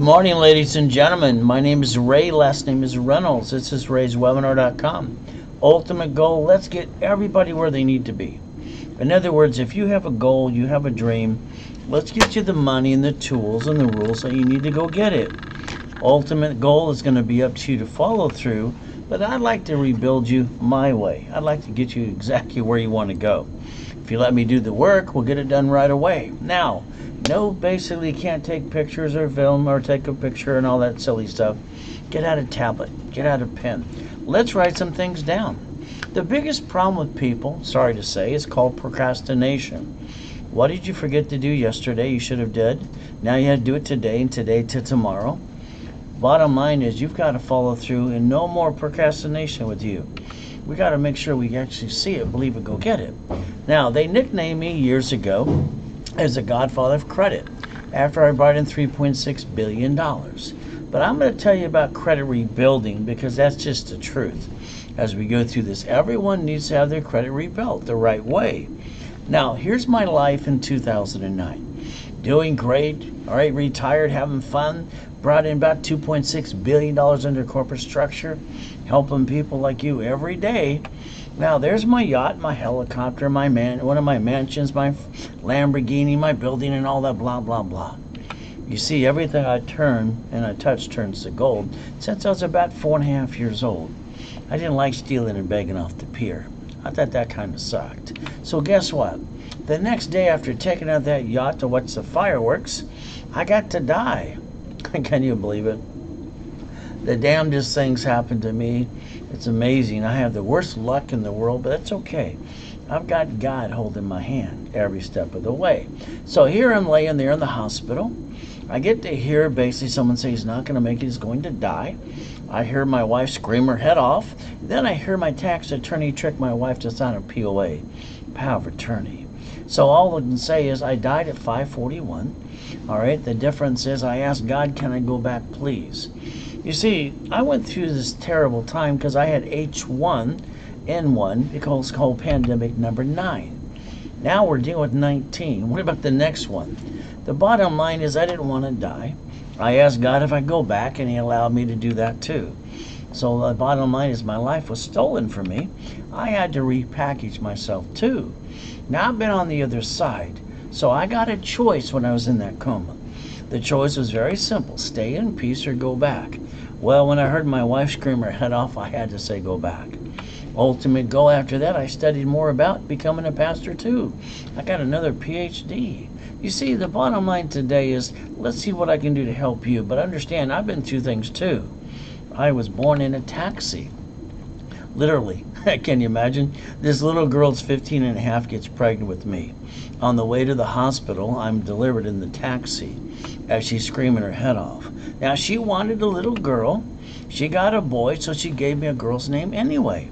Good morning, ladies and gentlemen. My name is Ray. Last name is Reynolds. This is rayswebinar.com. Ultimate goal, let's get everybody where they need to be. In other words, if you have a goal, you have a dream, let's get you the money and the tools and the rules that you need to go get it. Ultimate goal is going to be up to you to follow through, but I'd like to rebuild you my way. I'd like to get you exactly where you want to go. If you let me do the work, we'll get it done right away. Now, no, basically can't take pictures or film or take a picture and all that silly stuff. Get out a tablet, get out a pen. Let's write some things down. The biggest problem with people, sorry to say, is called procrastination. What did you forget to do yesterday you should have did? Now you had to do it today and today to tomorrow. Bottom line is you've got to follow through and no more procrastination with you. We got to make sure we actually see it, believe it, go get it. Now, they nicknamed me years ago as the godfather of credit after I brought in $3.6 billion. But I'm going to tell you about credit rebuilding because that's just the truth. As we go through this, everyone needs to have their credit rebuilt the right way. Now, here's my life in 2009. Doing great, all right, retired, having fun, brought in about $2.6 billion under corporate structure, helping people like you every day. Now, there's my yacht, my helicopter, one of my mansions, my Lamborghini, my building, and all that blah, blah, blah. You see, everything I turn and I touch turns to gold since I was about 4.5 years old. I didn't like stealing and begging off the pier. I thought that kind of sucked. So guess what? The next day after taking out that yacht to watch the fireworks, I got to die. Can you believe it? The damnedest things happened to me. It's amazing. I have the worst luck in the world, but that's okay. I've got God holding my hand every step of the way. So here I'm laying there in the hospital. I get to hear basically someone say he's not going to make it, he's going to die. I hear my wife scream her head off. Then I hear my tax attorney trick my wife to sign a POA, power of attorney. So all I can say is I died at 5:41. All right, the difference is I asked God, can I go back, please? You see, I went through this terrible time because I had H1N1, because it's called pandemic number 9. Now we're dealing with 19. What about the next one? The bottom line is I didn't want to die. I asked God if I go back, and He allowed me to do that too. So the bottom line is my life was stolen from me. I had to repackage myself too. Now I've been on the other side. So I got a choice when I was in that coma. The choice was very simple, stay in peace or go back. Well, when I heard my wife scream her head off, I had to say go back. Ultimate goal after that, I studied more about becoming a pastor too. I got another PhD. You see, the bottom line today is, let's see what I can do to help you. But understand, I've been through things too. I was born in a taxi. Literally. Can you imagine? This little girl's 15 and a half gets pregnant with me. On the way to the hospital, I'm delivered in the taxi as she's screaming her head off. Now, she wanted a little girl. She got a boy, so she gave me a girl's name anyway.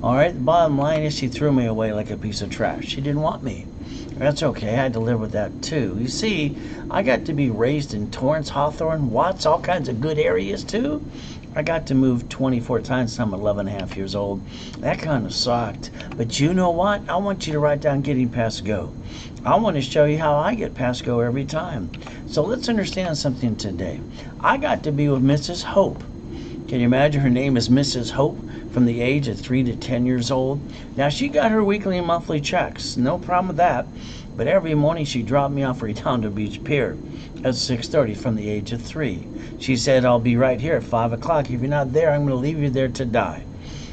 All right, the bottom line is she threw me away like a piece of trash. She didn't want me. That's okay. I had to live with that too. You see, I got to be raised in Torrance, Hawthorne, Watts, all kinds of good areas too. I got to move 24 times since I'm 11 and a half years old. That kind of sucked. But you know what? I want you to write down getting past go. I want to show you how I get past go every time. So let's understand something today. I got to be with Mrs. Hope. Can you imagine her name is Mrs. Hope from the age of 3 to 10 years old? Now, she got her weekly and monthly checks. No problem with that. But every morning she dropped me off Redondo Beach Pier at 6:30 from the age of 3. She said, I'll be right here at 5 o'clock. If you're not there, I'm going to leave you there to die.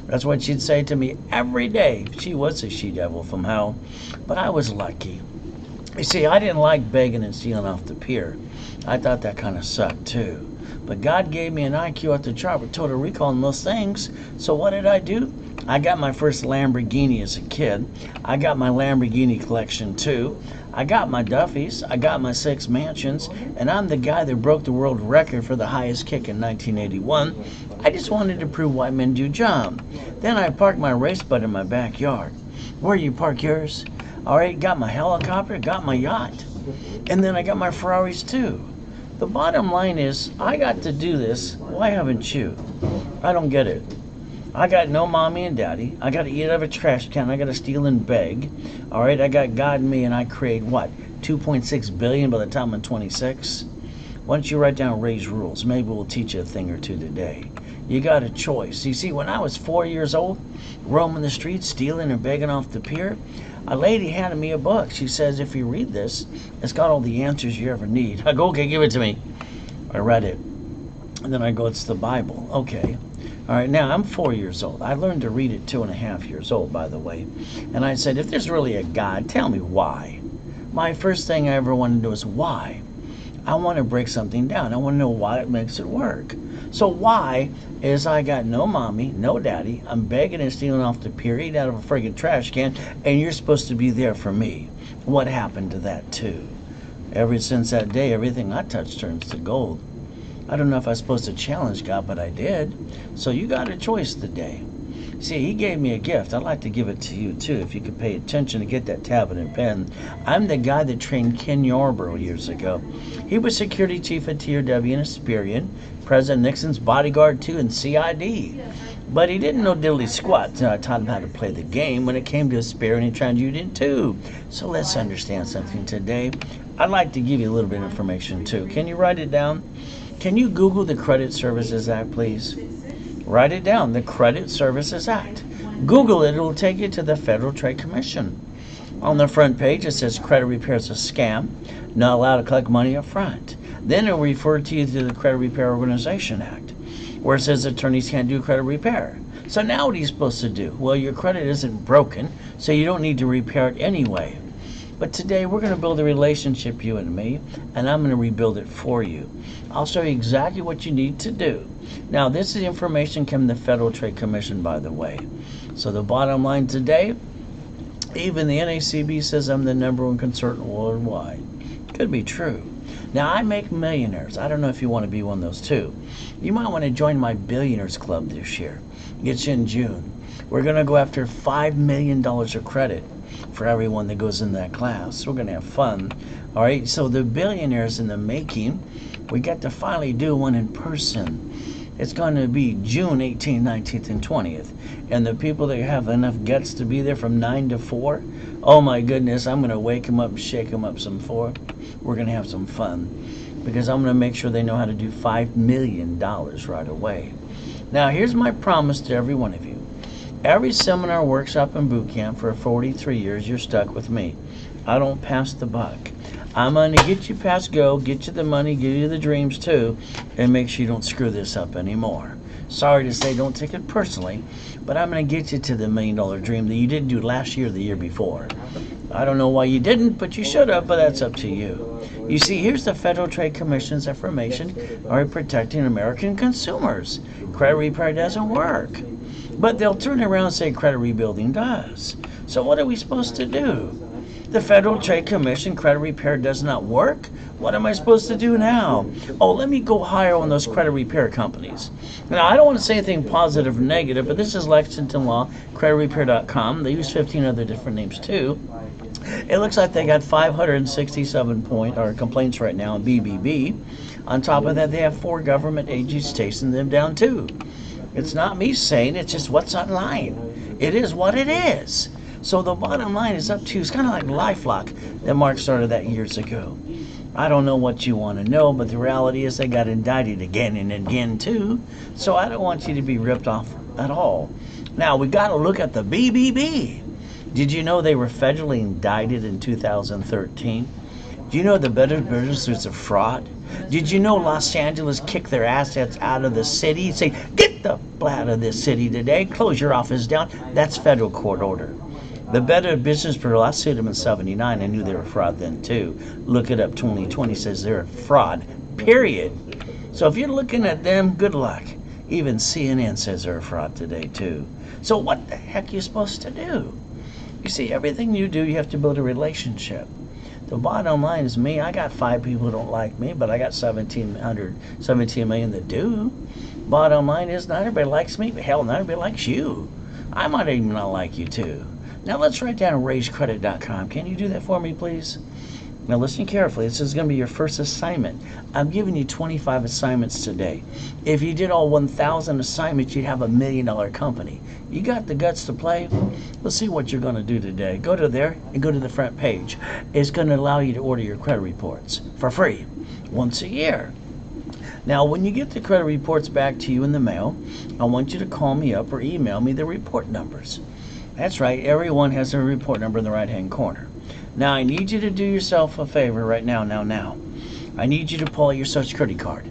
That's what she'd say to me every day. She was a she-devil from hell, but I was lucky. You see, I didn't like begging and stealing off the pier. I thought that kind of sucked too. But God gave me an IQ at the chart with total recall on those things. So what did I do? I got my first Lamborghini as a kid. I got my Lamborghini collection too. I got my Duffys. I got my 6 mansions. And I'm the guy that broke the world record for the highest kick in 1981. I just wanted to prove white men do jump. Then I parked my race butt in my backyard. Where you park yours? All right, got my helicopter, got my yacht. And then I got my Ferraris too. The bottom line is, I got to do this. Why haven't you? I don't get it. I got no mommy and daddy. I got to eat out of a trash can. I got to steal and beg. All right, I got God and me, and I create what? 2.6 billion by the time I'm 26. Why don't you write down Ray's rules? Maybe we'll teach you a thing or two today. You got a choice. You see, when I was 4 years old, roaming the streets, stealing and begging off the pier, a lady handed me a book. She says, if you read this, it's got all the answers you ever need. I go, okay, give it to me. I read it. And then I go, it's the Bible. Okay. All right, now I'm 4 years old. I learned to read at 2.5 years old, by the way. And I said, if there's really a God, tell me why. My first thing I ever wanted to do is why. I want to break something down. I want to know why it makes it work. So why is I got no mommy, no daddy, I'm begging and stealing off the pier, eating out of a friggin' trash can, and you're supposed to be there for me. What happened to that too? Ever since that day, everything I touch turns to gold. I don't know if I was supposed to challenge God, but I did. So you got a choice today. See, he gave me a gift. I'd like to give it to you, too, if you could pay attention and get that tablet and pen. I'm the guy that trained Ken Yarborough years ago. He was security chief at TRW in Hesperian, President Nixon's bodyguard, too, and CID. But he didn't know diddly squat, so I taught him how to play the game. When it came to Hesperian, he trained you in, too. So let's understand something today. I'd like to give you a little bit of information, too. Can you write it down? Can you Google the Credit Services Act, please? Write it down, the Credit Services Act. Google it, it'll take you to the Federal Trade Commission. On the front page, it says credit repair is a scam, not allowed to collect money up front. Then it'll refer to you to the Credit Repair Organization Act, where it says attorneys can't do credit repair. So now what are you supposed to do? Well, your credit isn't broken, so you don't need to repair it anyway. But today we're going to build a relationship, you and me, and I'm going to rebuild it for you. I'll show you exactly what you need to do. Now, this is information from the Federal Trade Commission, by the way. So the bottom line today, even the NACB says I'm the #1 consultant worldwide. Could be true. Now, I make millionaires. I don't know if you want to be one of those too. You might want to join my Billionaires Club this year. It's in June. We're going to go after $5 million of credit for everyone that goes in that class. We're going to have fun. All right, so the billionaires in the making, we got to finally do one in person. It's going to be June 18th, 19th, and 20th. And the people that have enough guts to be there from 9 to 4, oh my goodness, I'm going to wake them up and shake them up some 4. We're going to have some fun because I'm going to make sure they know how to do $5 million right away. Now, here's my promise to every one of you. Every seminar, workshop, and boot camp for 43 years, you're stuck with me. I don't pass the buck. I'm going to get you past go, get you the money, give you the dreams too, and make sure you don't screw this up anymore. Sorry to say, don't take it personally, but I'm going to get you to the $1 million dream that you didn't do last year or the year before. I don't know why you didn't, but you should have, but that's up to you. You see, here's the Federal Trade Commission's information on protecting American consumers. Credit repair doesn't work. But they'll turn around and say credit rebuilding does. So what are we supposed to do? The Federal Trade Commission, credit repair does not work? What am I supposed to do now? Oh, let me go higher on those credit repair companies. Now, I don't want to say anything positive or negative, but this is Lexington Law, creditrepair.com. They use 15 other different names too. It looks like they got 567 complaints right now in BBB. On top of that, they have 4 government agencies chasing them down too. It's not me saying, it's just what's online. It is what it is. So the bottom line is up to you. It's kind of like LifeLock that Mark started that years ago. I don't know what you want to know, but the reality is they got indicted again and again too. So I don't want you to be ripped off at all. Now, we got to look at the BBB. Did you know they were federally indicted in 2013? Do you know the better business is a fraud? Did you know Los Angeles kicked their assets out of the city? Say, get the out of this city today. Close your office down. That's federal court order. The Better Business Bureau, I sued them in 79. I knew they were fraud then too. Look it up, 2020 says they're a fraud, period. So if you're looking at them, good luck. Even CNN says they're a fraud today too. So what the heck are you supposed to do? You see, everything you do, you have to build a relationship. The bottom line is me. I got 5 people who don't like me, but I got 17 million that do. Bottom line is not everybody likes me, but hell, not everybody likes you. I might even not like you too. Now let's write down raisecredit.com. Can you do that for me, please? Now listen carefully. This is going to be your first assignment. I'm giving you 25 assignments today. If you did all 1,000 assignments, you'd have $1 million company. You got the guts to play? Let's see what you're going to do today. Go to there and go to the front page. It's going to allow you to order your credit reports for free. once a year. Now, when you get the credit reports back to you in the mail, I want you to call me up or email me the report numbers. That's right, everyone has a report number in the right-hand corner. Now, I need you to do yourself a favor right now, now. I need you to pull out your Social Security card.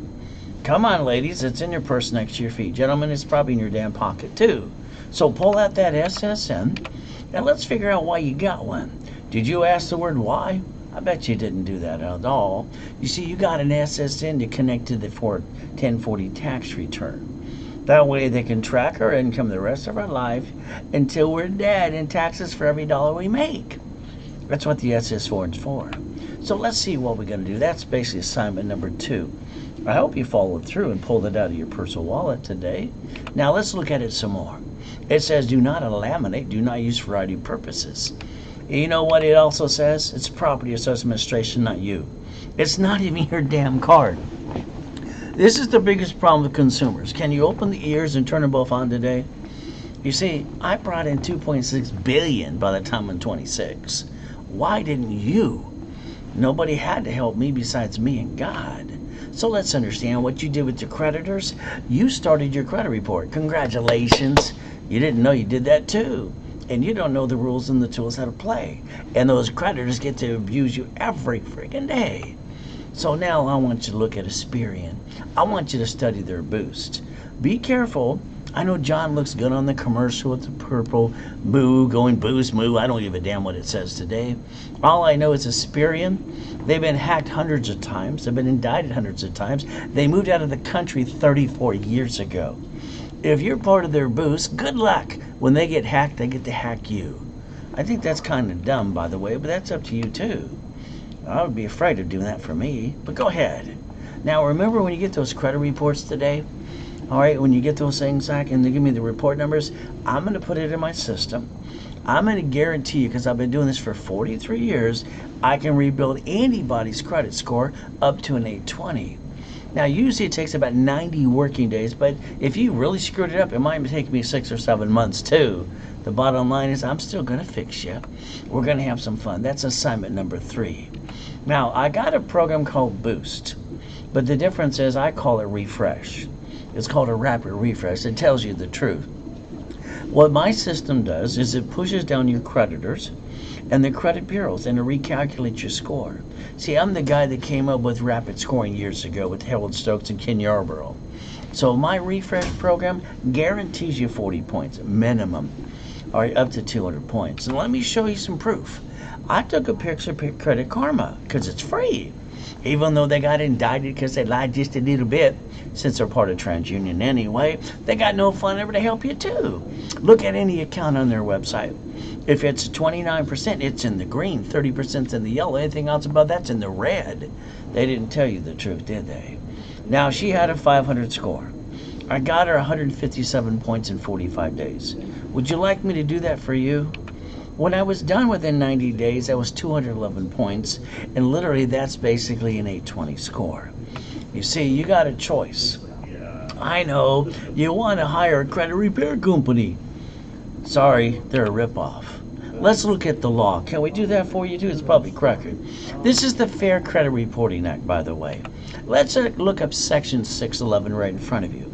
Come on, ladies, it's in your purse next to your feet. Gentlemen, it's probably in your damn pocket, too. So pull out that SSN, and let's figure out why you got one. Did you ask the word why? I bet you didn't do that at all. You see, you got an SSN to connect to the 1040 tax return. That way they can track our income the rest of our life until we're dead and taxes for every dollar we make. That's what the SS4 is for. So let's see what we're going to do. That's basically assignment number 2. I hope you followed through and pulled it out of your personal wallet today. Now let's look at it some more. It says do not laminate, do not use for variety of purposes. You know what it also says? It's property of social administration, not you. It's not even your damn card. This is the biggest problem with consumers. Can you open the ears and turn them both on today? You see, I brought in $2.6 billion by the time I'm 26. Why didn't you? Nobody had to help me besides me and God. So let's understand what you did with your creditors. You started your credit report. Congratulations. You didn't know you did that too. And you don't know the rules and the tools how to play. And those creditors get to abuse you every freaking day. So now I want you to look at Experian. I want you to study their boost. Be careful. I know John looks good on the commercial with the purple moo going boost moo. I don't give a damn what it says today. All I know is Experian. They've been hacked hundreds of times. They've been indicted hundreds of times. They moved out of the country 34 years ago. If you're part of their boost, good luck. When they get hacked, they get to hack you. I think that's kind of dumb, by the way, but that's up to you too. I would be afraid of doing that for me, but go ahead. Now remember when you get those credit reports today, all right, when you get those things back and they give me the report numbers, I'm going to put it in my system. I'm going to guarantee you, because I've been doing this for 43 years, I can rebuild anybody's credit score up to an 820. Now, usually it takes about 90 working days, but if you really screwed it up, it might take me 6 or 7 months too. The bottom line is I'm still going to fix you. We're going to have some fun. That's assignment number 3. Now, I got a program called Boost, but the difference is I call it Refresh. It's called a rapid refresh. It tells you the truth. What my system does is it pushes down your creditors and the credit bureaus and it recalculates your score. See, I'm the guy that came up with rapid scoring years ago with Harold Stokes and Ken Yarborough. So my refresh program guarantees you 40 points minimum, or up to 200 points. And let me show you some proof. I took a picture of Credit Karma because it's free. Even though they got indicted because they lied just a little bit, since they're part of TransUnion anyway, they got no fun ever to help you too. Look at any account on their website. If it's 29%, it's in the green, 30% in the yellow, anything else above that's in the red. They didn't tell you the truth, did they? Now, she had a 500 score. I got her 157 points in 45 days. Would you like me to do that for you? When I was done within 90 days, that was 211 points, and literally that's basically an 820 score. You see, you got a choice. I know, you want to hire a credit repair company. Sorry, they're a ripoff. Let's look at the law. Can we do that for you too? It's probably crooked. This is the Fair Credit Reporting Act, by the way. Let's look up Section 611 right in front of you.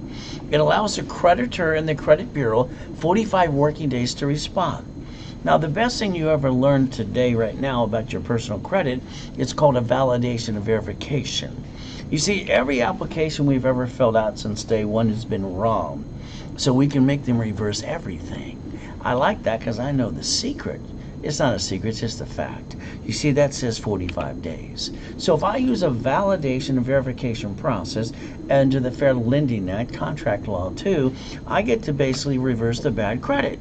It allows the creditor and the credit bureau 45 working days to respond. Now, the best thing you ever learned today, right now, about your personal credit, it's called a validation and verification. You see, every application we've ever filled out since day one has been wrong, so we can make them reverse everything. I like that because I know the secret. It's not a secret, it's just a fact. You see, that says 45 days. So if I use a validation and verification process under the Fair Lending Act, contract law too, I get to basically reverse the bad credit.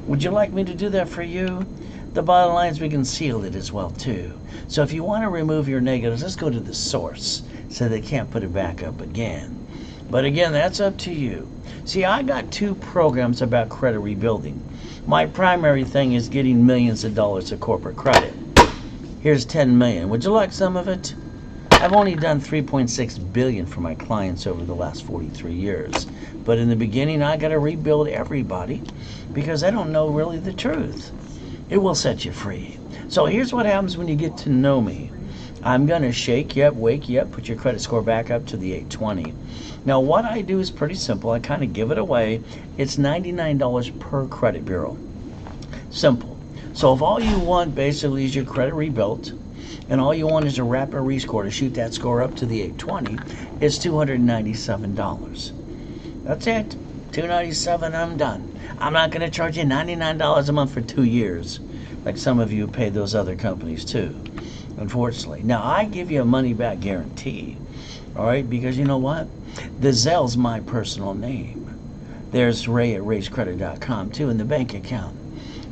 Would you like me to do that for you? The bottom line is we can seal it as well too. So if you want to remove your negatives, let's go to the source so they can't put it back up again. But again, that's up to you. See, I got 2 programs about credit rebuilding. My primary thing is getting millions of dollars of corporate credit. Here's 10 million. Would you like some of it? I've only done 3.6 billion for my clients over the last 43 years. But in the beginning, I got to rebuild everybody because I don't know really the truth. It will set you free. So here's what happens when you get to know me. I'm going to shake you up, wake you up, put your credit score back up to the 820. Now, what I do is pretty simple. I kind of give it away. It's $99 per credit bureau. Simple. So if all you want basically is your credit rebuilt, and all you want is a rapid rescore to shoot that score up to the 820, it's $297. That's it. $297, I'm done. I'm not going to charge you $99 a month for 2 years, like some of you pay those other companies too, unfortunately. Now, I give you a money-back guarantee, all right, because you know what? The Zelle's my personal name. There's Ray at rayscredit.com too in the bank account.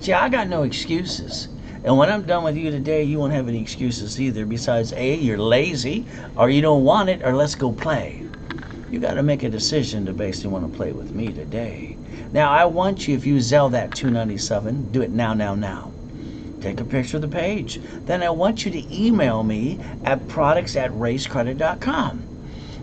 See, I got no excuses. And when I'm done with you today, you won't have any excuses either, besides A, you're lazy, or you don't want it, or let's go play. You got to make a decision to basically want to play with me today. Now, I want you, if you Zelle that $297, do it now. Take a picture of the page. Then I want you to email me at products@rayscredit.com.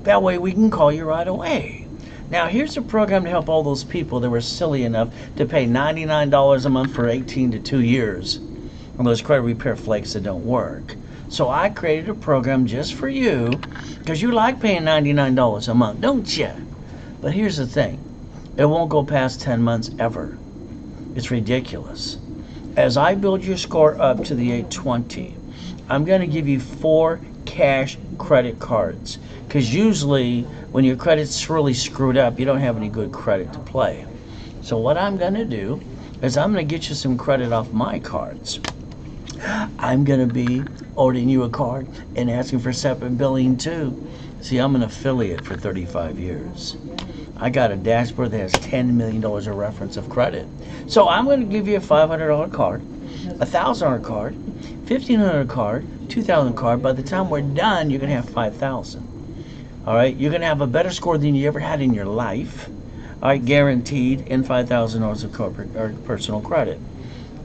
That way we can call you right away. Now, here's a program to help all those people that were silly enough to pay $99 a month for 18 to 2 years on those credit repair flakes that don't work. So I created a program just for you because you like paying $99 a month, don't you? But here's the thing. It won't go past 10 months ever. It's ridiculous. As I build your score up to the 820, I'm going to give you 4 cash credit cards. Because usually when your credit's really screwed up, you don't have any good credit to play. So what I'm going to do is I'm going to get you some credit off my cards. I'm going to be ordering you a card and asking for separate billing too. See, I'm an affiliate for 35 years. I got a dashboard that has $10 million of reference of credit. So I'm going to give you a $500 card, a $1,000 card, $1,500 card, $2,000 card. By the time we're done, you're going to have $5,000. All right, you're going to have a better score than you ever had in your life. All right, guaranteed, and $5,000 of corporate or personal credit.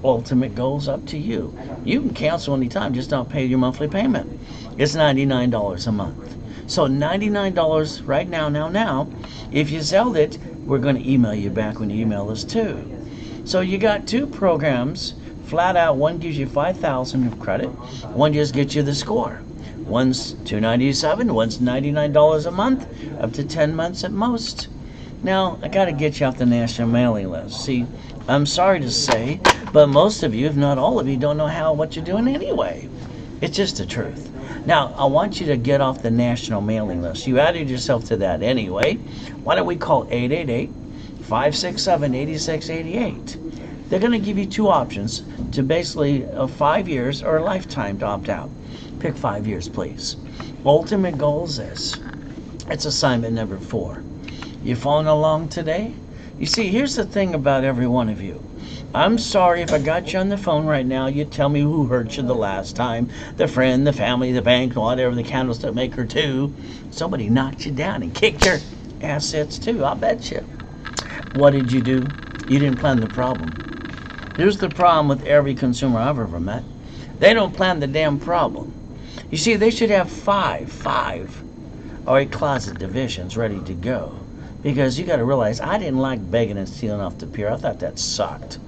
Ultimate goal's up to you. You can cancel anytime, just don't pay your monthly payment. It's $99 a month. So $99 right now. If you sell it, we're going to email you back when you email us too. So you got 2 programs, flat out. One gives you $5,000 of credit. One just gets you the score. One's $297, one's $99 a month, up to 10 months at most. Now, I got to get you off the national mailing list. See, I'm sorry to say, but most of you, if not all of you, don't know what you're doing anyway. It's just the truth. Now, I want you to get off the national mailing list. You added yourself to that anyway. Why don't we call 888-567-8688? They're going to give you 2 options to basically 5 years or a lifetime to opt out. Pick 5 years, please. Ultimate goal is this. It's assignment number 4. You following along today? You see, here's the thing about every one of you. I'm sorry if I got you on the phone right now. You tell me who hurt you the last time. The friend, the family, the bank, whatever, the candlestick maker too. Somebody knocked you down and kicked your assets too, I'll bet you. What did you do? You didn't plan the problem. Here's the problem with every consumer I've ever met. They don't plan the damn problem. You see, they should have five, all right, closet divisions ready to go. Because you got to realize, I didn't like begging and stealing off the pier. I thought that sucked.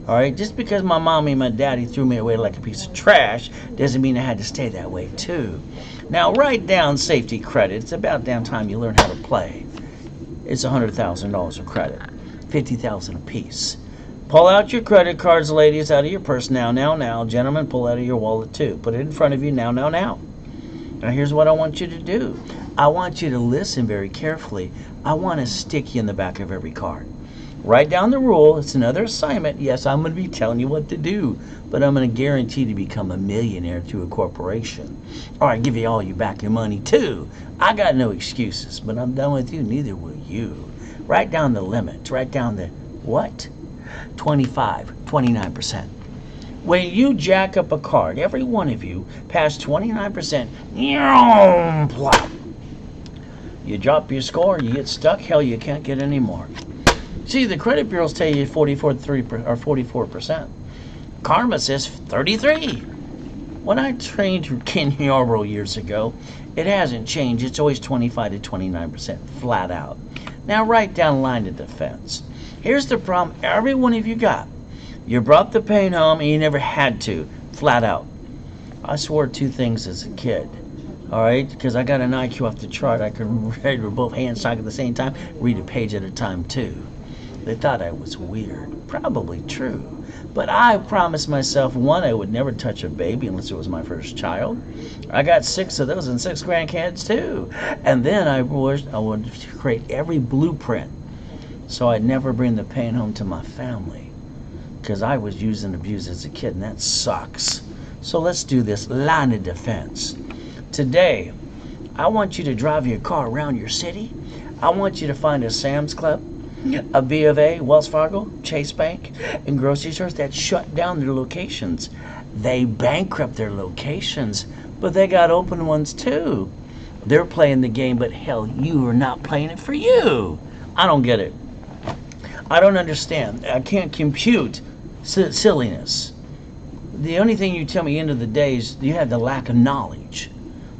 All right, just because my mommy and my daddy threw me away like a piece of trash doesn't mean I had to stay that way too. Now, write down safety credit. It's about damn time you learn how to play. It's $100,000 of credit, $50,000 a piece. Pull out your credit cards, ladies, out of your purse now. Gentlemen, pull out of your wallet too. Put it in front of you now. Now, here's what I want you to do. I want you to listen very carefully. I want to stick you in the back of every card. Write down the rule. It's another assignment. Yes, I'm going to be telling you what to do, but I'm going to guarantee to become a millionaire through a corporation. All right, give you all you back your money too. I got no excuses, but I'm done with you. Neither will you. Write down the limits. Write down the what? 25, 29%. When you jack up a card, every one of you past 29%, plop. You drop your score, you get stuck, hell, you can't get any more. See, the credit bureaus tell you 44%. Karma says 33. When I trained Ken Yarbrough years ago, it hasn't changed. It's always 25 to 29%, flat out. Now write down line of defense. Here's the problem every one of you got. You brought the pain home and you never had to, flat out. I swore two things as a kid. All right, because I got an IQ off the chart. I could read with both hands talk at the same time, read a page at a time too. They thought I was weird. Probably true. But I promised myself, one, I would never touch a baby unless it was my first child. I got 6 of those and 6 grandkids too. And then I would create every blueprint so I'd never bring the pain home to my family. Because I was used and abused as a kid, and that sucks. So let's do this line of defense. Today, I want you to drive your car around your city. I want you to find a Sam's Club, a B of A, Wells Fargo, Chase Bank, and grocery stores that shut down their locations. They bankrupt their locations, but they got open ones too. They're playing the game, but hell, you are not playing it for you. I don't get it. I don't understand. I can't compute silliness. The only thing you tell me end of the day is you have the lack of knowledge.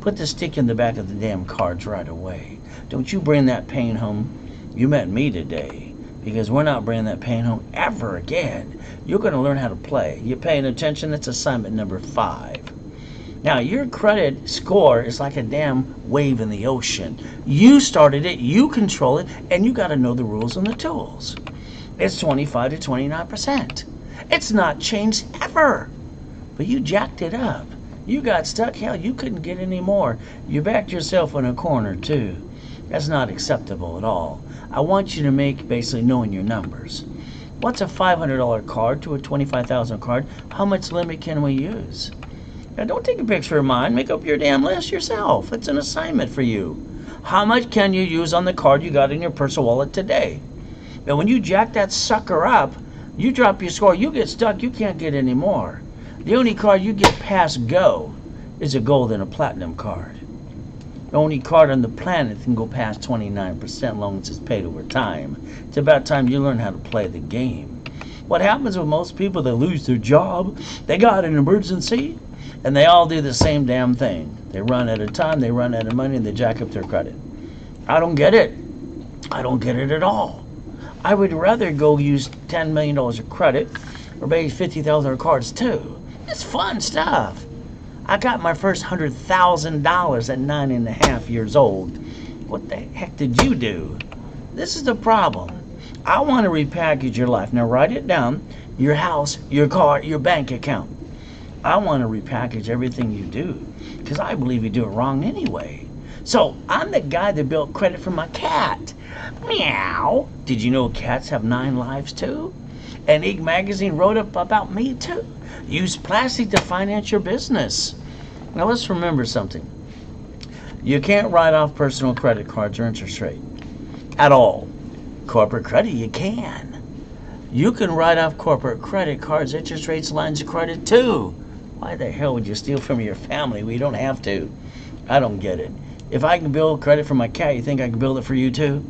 Put the stick in the back of the damn cards right away. Don't you bring that pain home. You met me today, because we're not bringing that pain home ever again. You're going to learn how to play. You're paying attention. That's assignment number 5. Now, your credit score is like a damn wave in the ocean. You started it, you control it, and you got to know the rules and the tools. It's 25 to 29%. It's not changed ever. But you jacked it up. You got stuck. Hell, you couldn't get any more. You backed yourself in a corner, too. That's not acceptable at all. I want you to make basically knowing your numbers. What's a $500 card to a $25,000 card? How much limit can we use? Now, don't take a picture of mine. Make up your damn list yourself. It's an assignment for you. How much can you use on the card you got in your personal wallet today? Now, when you jack that sucker up, you drop your score. You get stuck. You can't get any more. The only card you get past go is a gold and a platinum card. The only card on the planet can go past 29% long as it's paid over time. It's about time you learn how to play the game. What happens with most people that lose their job, they got an emergency, and they all do the same damn thing. They run out of time, they run out of money, and they jack up their credit. I don't get it. I don't get it at all. I would rather go use $10 million of credit or pay $50,000 cards too. It's fun stuff. I got my first $100,000 at 9.5 years old. What the heck did you do? This is the problem. I want to repackage your life. Now write it down. Your house, your car, your bank account. I want to repackage everything you do because I believe you do it wrong anyway. So I'm the guy that built credit for my cat. Meow. Did you know cats have 9 lives too? And Inc. magazine wrote up about me too. Use plastic to finance your business. Now let's remember something. You can't write off personal credit cards or interest rate at all. Corporate credit, you can. You can write off corporate credit cards, interest rates, lines of credit too. Why the hell would you steal from your family? We don't have to. I don't get it. If I can build credit for my cat, you think I can build it for you too?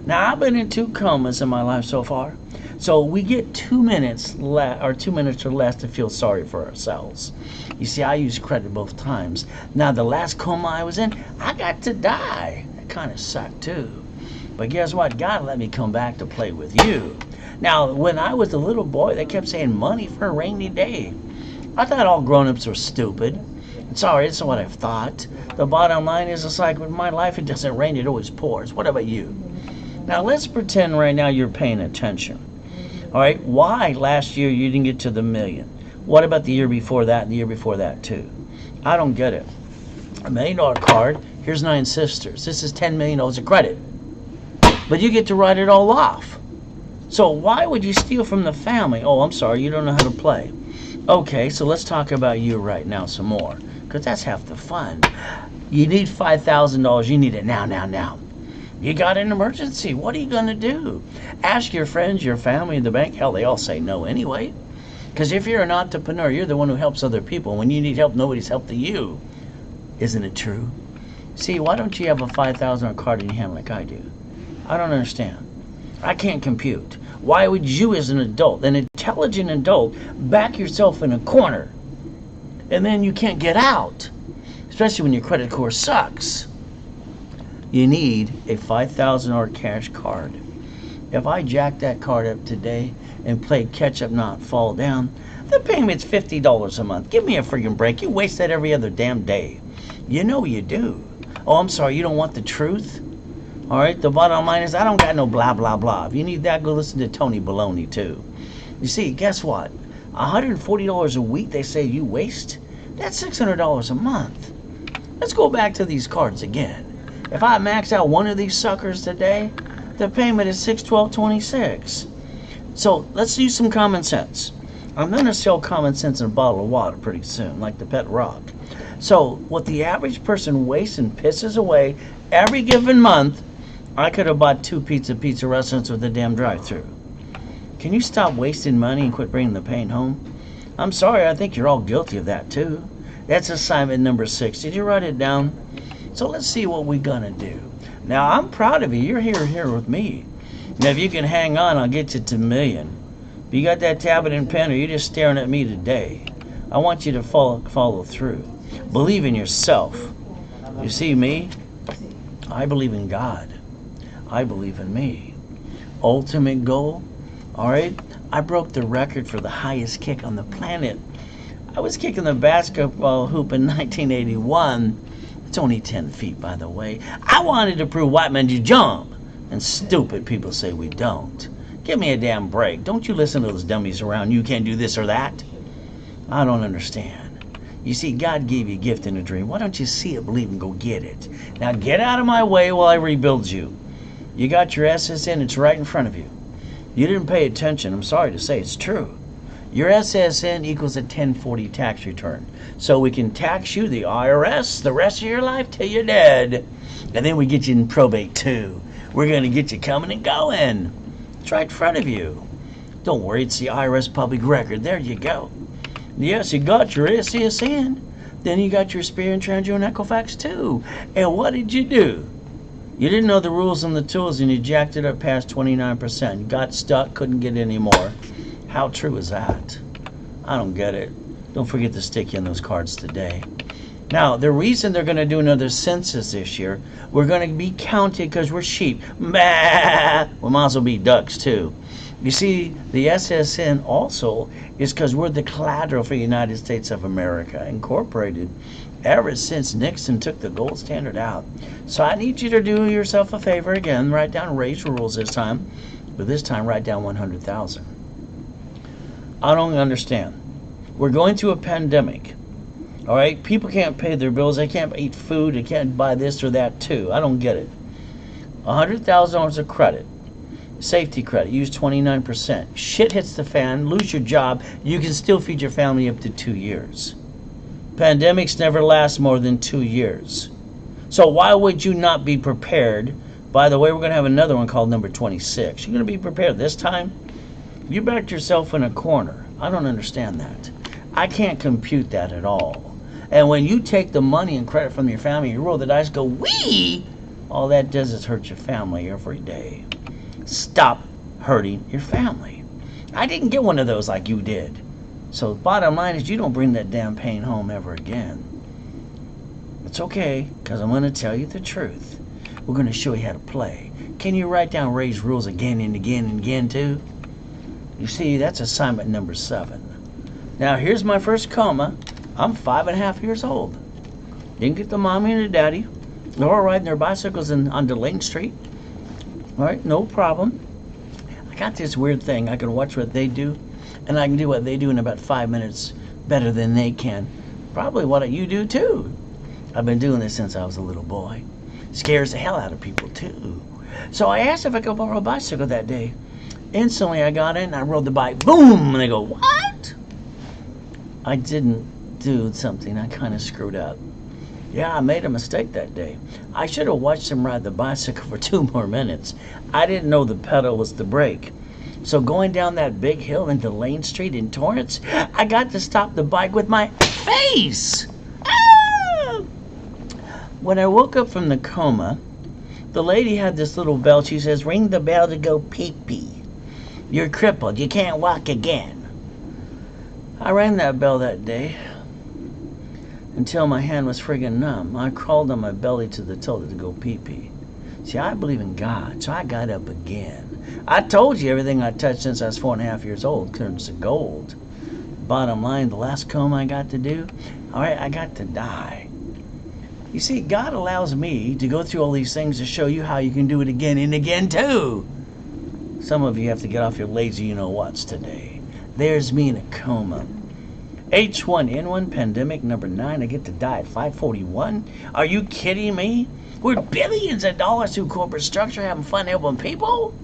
Now, I've been in 2 comas in my life so far. So we get 2 minutes or 2 minutes or less to feel sorry for ourselves. You see, I used credit both times. Now, the last coma I was in, I got to die. That kind of sucked too. But guess what? God let me come back to play with you. Now, when I was a little boy, they kept saying money for a rainy day. I thought all grown-ups were stupid. Sorry, it's what I've thought. The bottom line is, it's like with my life, it doesn't rain, it always pours. What about you? Now, let's pretend right now you're paying attention. All right, why last year you didn't get to the million? What about the year before that and the year before that too? I don't get it. $1 million card, here's 9 sisters. This is $10 million of credit. But you get to write it all off. So why would you steal from the family? Oh, I'm sorry, you don't know how to play. Okay, so let's talk about you right now some more, because that's half the fun. You need $5,000. You need it now. You got an emergency. What are you going to do? Ask your friends, your family, the bank. Hell, they all say no anyway. Because if you're an entrepreneur, you're the one who helps other people. When you need help, nobody's helping you. Isn't it true? See, why don't you have a $5,000 card in your hand like I do? I don't understand. I can't compute. Why would you as an adult, an intelligent adult, back yourself in a corner and then you can't get out? Especially when your credit score sucks. You need a $5,000 cash card. If I jack that card up today, and play catch up, not fall down. The payment's $50 a month. Give me a friggin' break. You waste that every other damn day. You know you do. Oh, I'm sorry, you don't want the truth? All right, the bottom line is I don't got no blah, blah, blah. If you need that, go listen to Tony Baloney, too. You see, guess what? $140 a week they say you waste? That's $600 a month. Let's go back to these cards again. If I max out one of these suckers today, the payment is $612.26. So let's use some common sense. I'm going to sell common sense in a bottle of water pretty soon, like the Pet Rock. So what the average person wastes and pisses away every given month, I could have bought 2 pizza restaurants with a damn drive-thru. Can you stop wasting money and quit bringing the pain home? I'm sorry, I think you're all guilty of that too. That's assignment number 6. Did you write it down? So let's see what we're gonna do. Now I'm proud of you. You're here with me. Now if you can hang on, I'll get you to million. If you got that tablet and pen, or you're just staring at me today, I want you to follow through. Believe in yourself. You see me? I believe in God. I believe in me. Ultimate goal. All right, I broke the record for the highest kick on the planet. I was kicking the basketball hoop in 1981. It's only 10 feet, by the way. I wanted to prove white men do jump, and stupid people say we don't. Give me a damn break. Don't you listen to those dummies around. You can't do this or that. I don't understand. You see, God gave you a gift and a dream. Why don't you see it, believe, and go get it? Now get out of my way while I rebuild you. You got your SSN. It's right in front of you. You didn't pay attention. I'm sorry to say it's true. Your SSN equals a 1040 tax return. So we can tax you, the IRS, the rest of your life till you're dead. And then we get you in probate too. We're going to get you coming and going. It's right in front of you. Don't worry, it's the IRS public record. There you go. Yes, you got your SSN. Then you got your Experian, Transio, and Equifax too. And what did you do? You didn't know the rules and the tools, and you jacked it up past 29%. Got stuck, couldn't get any more. How true is that? I don't get it. Don't forget to stick you in those cards today. Now, the reason they're going to do another census this year, we're going to be counted because we're sheep. Bah! We might as well be ducks, too. You see, the SSN also is because we're the collateral for the United States of America, Incorporated, ever since Nixon took the gold standard out. So I need you to do yourself a favor again. Write down raise rules this time, but this time write down 100,000. I don't understand. We're going through a pandemic. All right, people can't pay their bills. They can't eat food. They can't buy this or that too. I don't get it. $100,000 of credit, safety credit. Use 29%. Shit hits the fan. Lose your job. You can still feed your family up to 2 years. Pandemics never last more than 2 years. So why would you not be prepared? By the way, we're going to have another one called number 26. You're going to be prepared this time? You backed yourself in a corner. I don't understand that. I can't compute that at all. And when you take the money and credit from your family, you roll the dice, go, wee! All that does is hurt your family every day. Stop hurting your family. I didn't get one of those like you did. So bottom line is you don't bring that damn pain home ever again. It's okay, because I'm going to tell you the truth. We're going to show you how to play. Can you write down raise rules again and again and again too? You see, that's assignment number 7. Now here's my first coma. I'm 5.5 years old. Didn't get the mommy and the daddy. They're all riding their bicycles on Delane Street. All right, no problem. I got this weird thing. I can watch what they do, and I can do what they do in about 5 minutes better than they can. Probably what you do too. I've been doing this since I was a little boy. Scares the hell out of people too. So I asked if I could borrow a bicycle that day. Instantly I got in and I rode the bike. Boom! And they go, what? I didn't do something. I kind of screwed up. Yeah, I made a mistake that day. I should have watched them ride the bicycle for 2 more minutes. I didn't know the pedal was the brake. So going down that big hill into Lane Street in Torrance, I got to stop the bike with my face. Ah! When I woke up from the coma, the lady had this little bell. She says, ring the bell to go pee-pee. You're crippled. You can't walk again. I rang that bell that day until my hand was friggin' numb. I crawled on my belly to the toilet to go pee-pee. See, I believe in God, so I got up again. I told you everything I touched since I was 4.5 years old turns to gold. Bottom line, the last coma I got to do, all right, I got to die. You see, God allows me to go through all these things to show you how you can do it again and again too. Some of you have to get off your lazy you-know-whats today. There's me in a coma. H1N1 pandemic number 9. I get to die at 5:41. Are you kidding me? We're billions of dollars through corporate structure having fun helping people.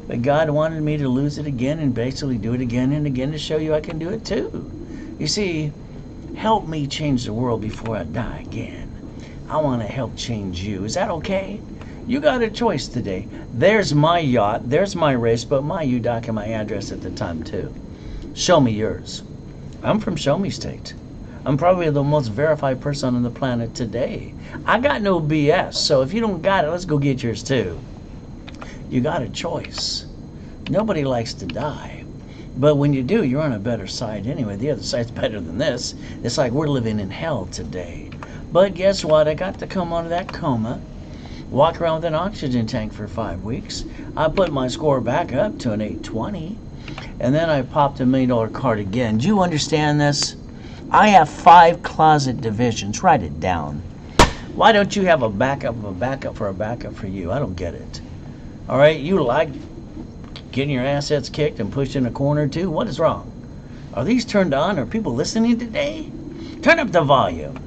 But God wanted me to lose it again and basically do it again and again to show you I can do it too. You see, help me change the world before I die again. I want to help change you. Is that okay? You got a choice today. There's my yacht, there's my race, but my UDOC and my address at the time too. Show me yours. I'm from Show Me State. I'm probably the most verified person on the planet today. I got no BS, so if you don't got it, let's go get yours too. You got a choice. Nobody likes to die. But when you do, you're on a better side anyway. The other side's better than this. It's like we're living in hell today. But guess what? I got to come out of that coma, walk around with an oxygen tank for 5 weeks. I put my score back up to an 820. And then I popped a $1 million card again. Do you understand this? I have 5 closet divisions. Write it down. Why don't you have a backup of a backup for a backup for you? I don't get it. All right, you like getting your assets kicked and pushed in a corner too? What is wrong? Are these turned on? Are people listening today? Turn up the volume.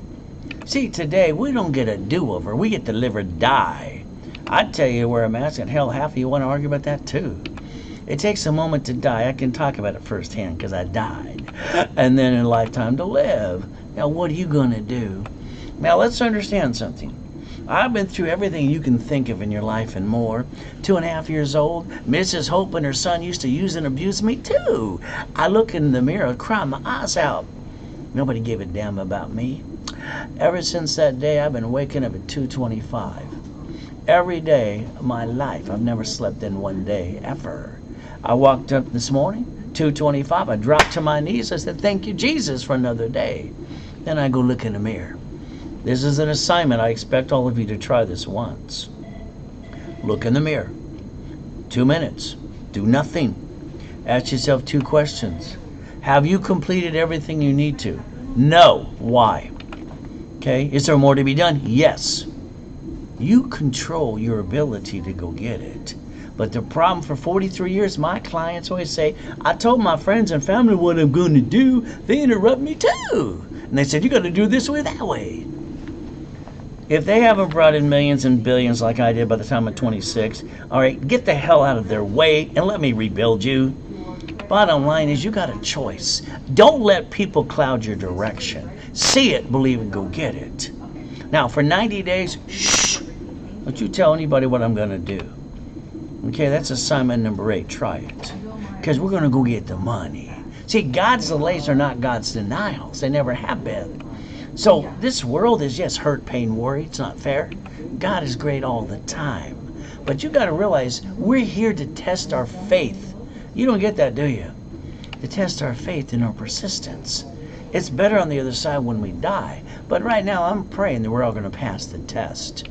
See, today we don't get a do-over. We get to live or die. I'd tell you where I'm at, and hell, half of you want to argue about that too. It takes a moment to die. I can talk about it firsthand because I died. And then a lifetime to live. Now, what are you going to do? Now, let's understand something. I've been through everything you can think of in your life and more. 2.5 years old, Mrs. Hope and her son used to use and abuse me too. I look in the mirror, cry my eyes out. Nobody gave a damn about me. Ever since that day, I've been waking up at 2:25. Every day of my life, I've never slept in one day, ever. I walked up this morning, 2:25. I dropped to my knees. I said, thank you, Jesus, for another day. Then I go look in the mirror. This is an assignment. I expect all of you to try this once. Look in the mirror. 2 minutes. Do nothing. Ask yourself 2 questions. Have you completed everything you need to? No. Why? Okay. Is there more to be done? Yes. You control your ability to go get it. But the problem for 43 years, my clients always say, I told my friends and family what I'm going to do. They interrupt me too. And they said, you got to do this way, that way. If they haven't brought in millions and billions like I did by the time I'm 26, all right, get the hell out of their way and let me rebuild you. Bottom line is you got a choice. Don't let people cloud your direction. See it, believe it, go get it. Now, for 90 days, shh, don't you tell anybody what I'm going to do. Okay, that's assignment number 8. Try it. Because we're going to go get the money. See, God's delays are not God's denials. They never have been. So this world is just hurt, pain, worry. It's not fair. God is great all the time. But you got to realize we're here to test our faith. You don't get that, do you? To test our faith and our persistence. It's better on the other side when we die. But right now I'm praying that we're all going to pass the test.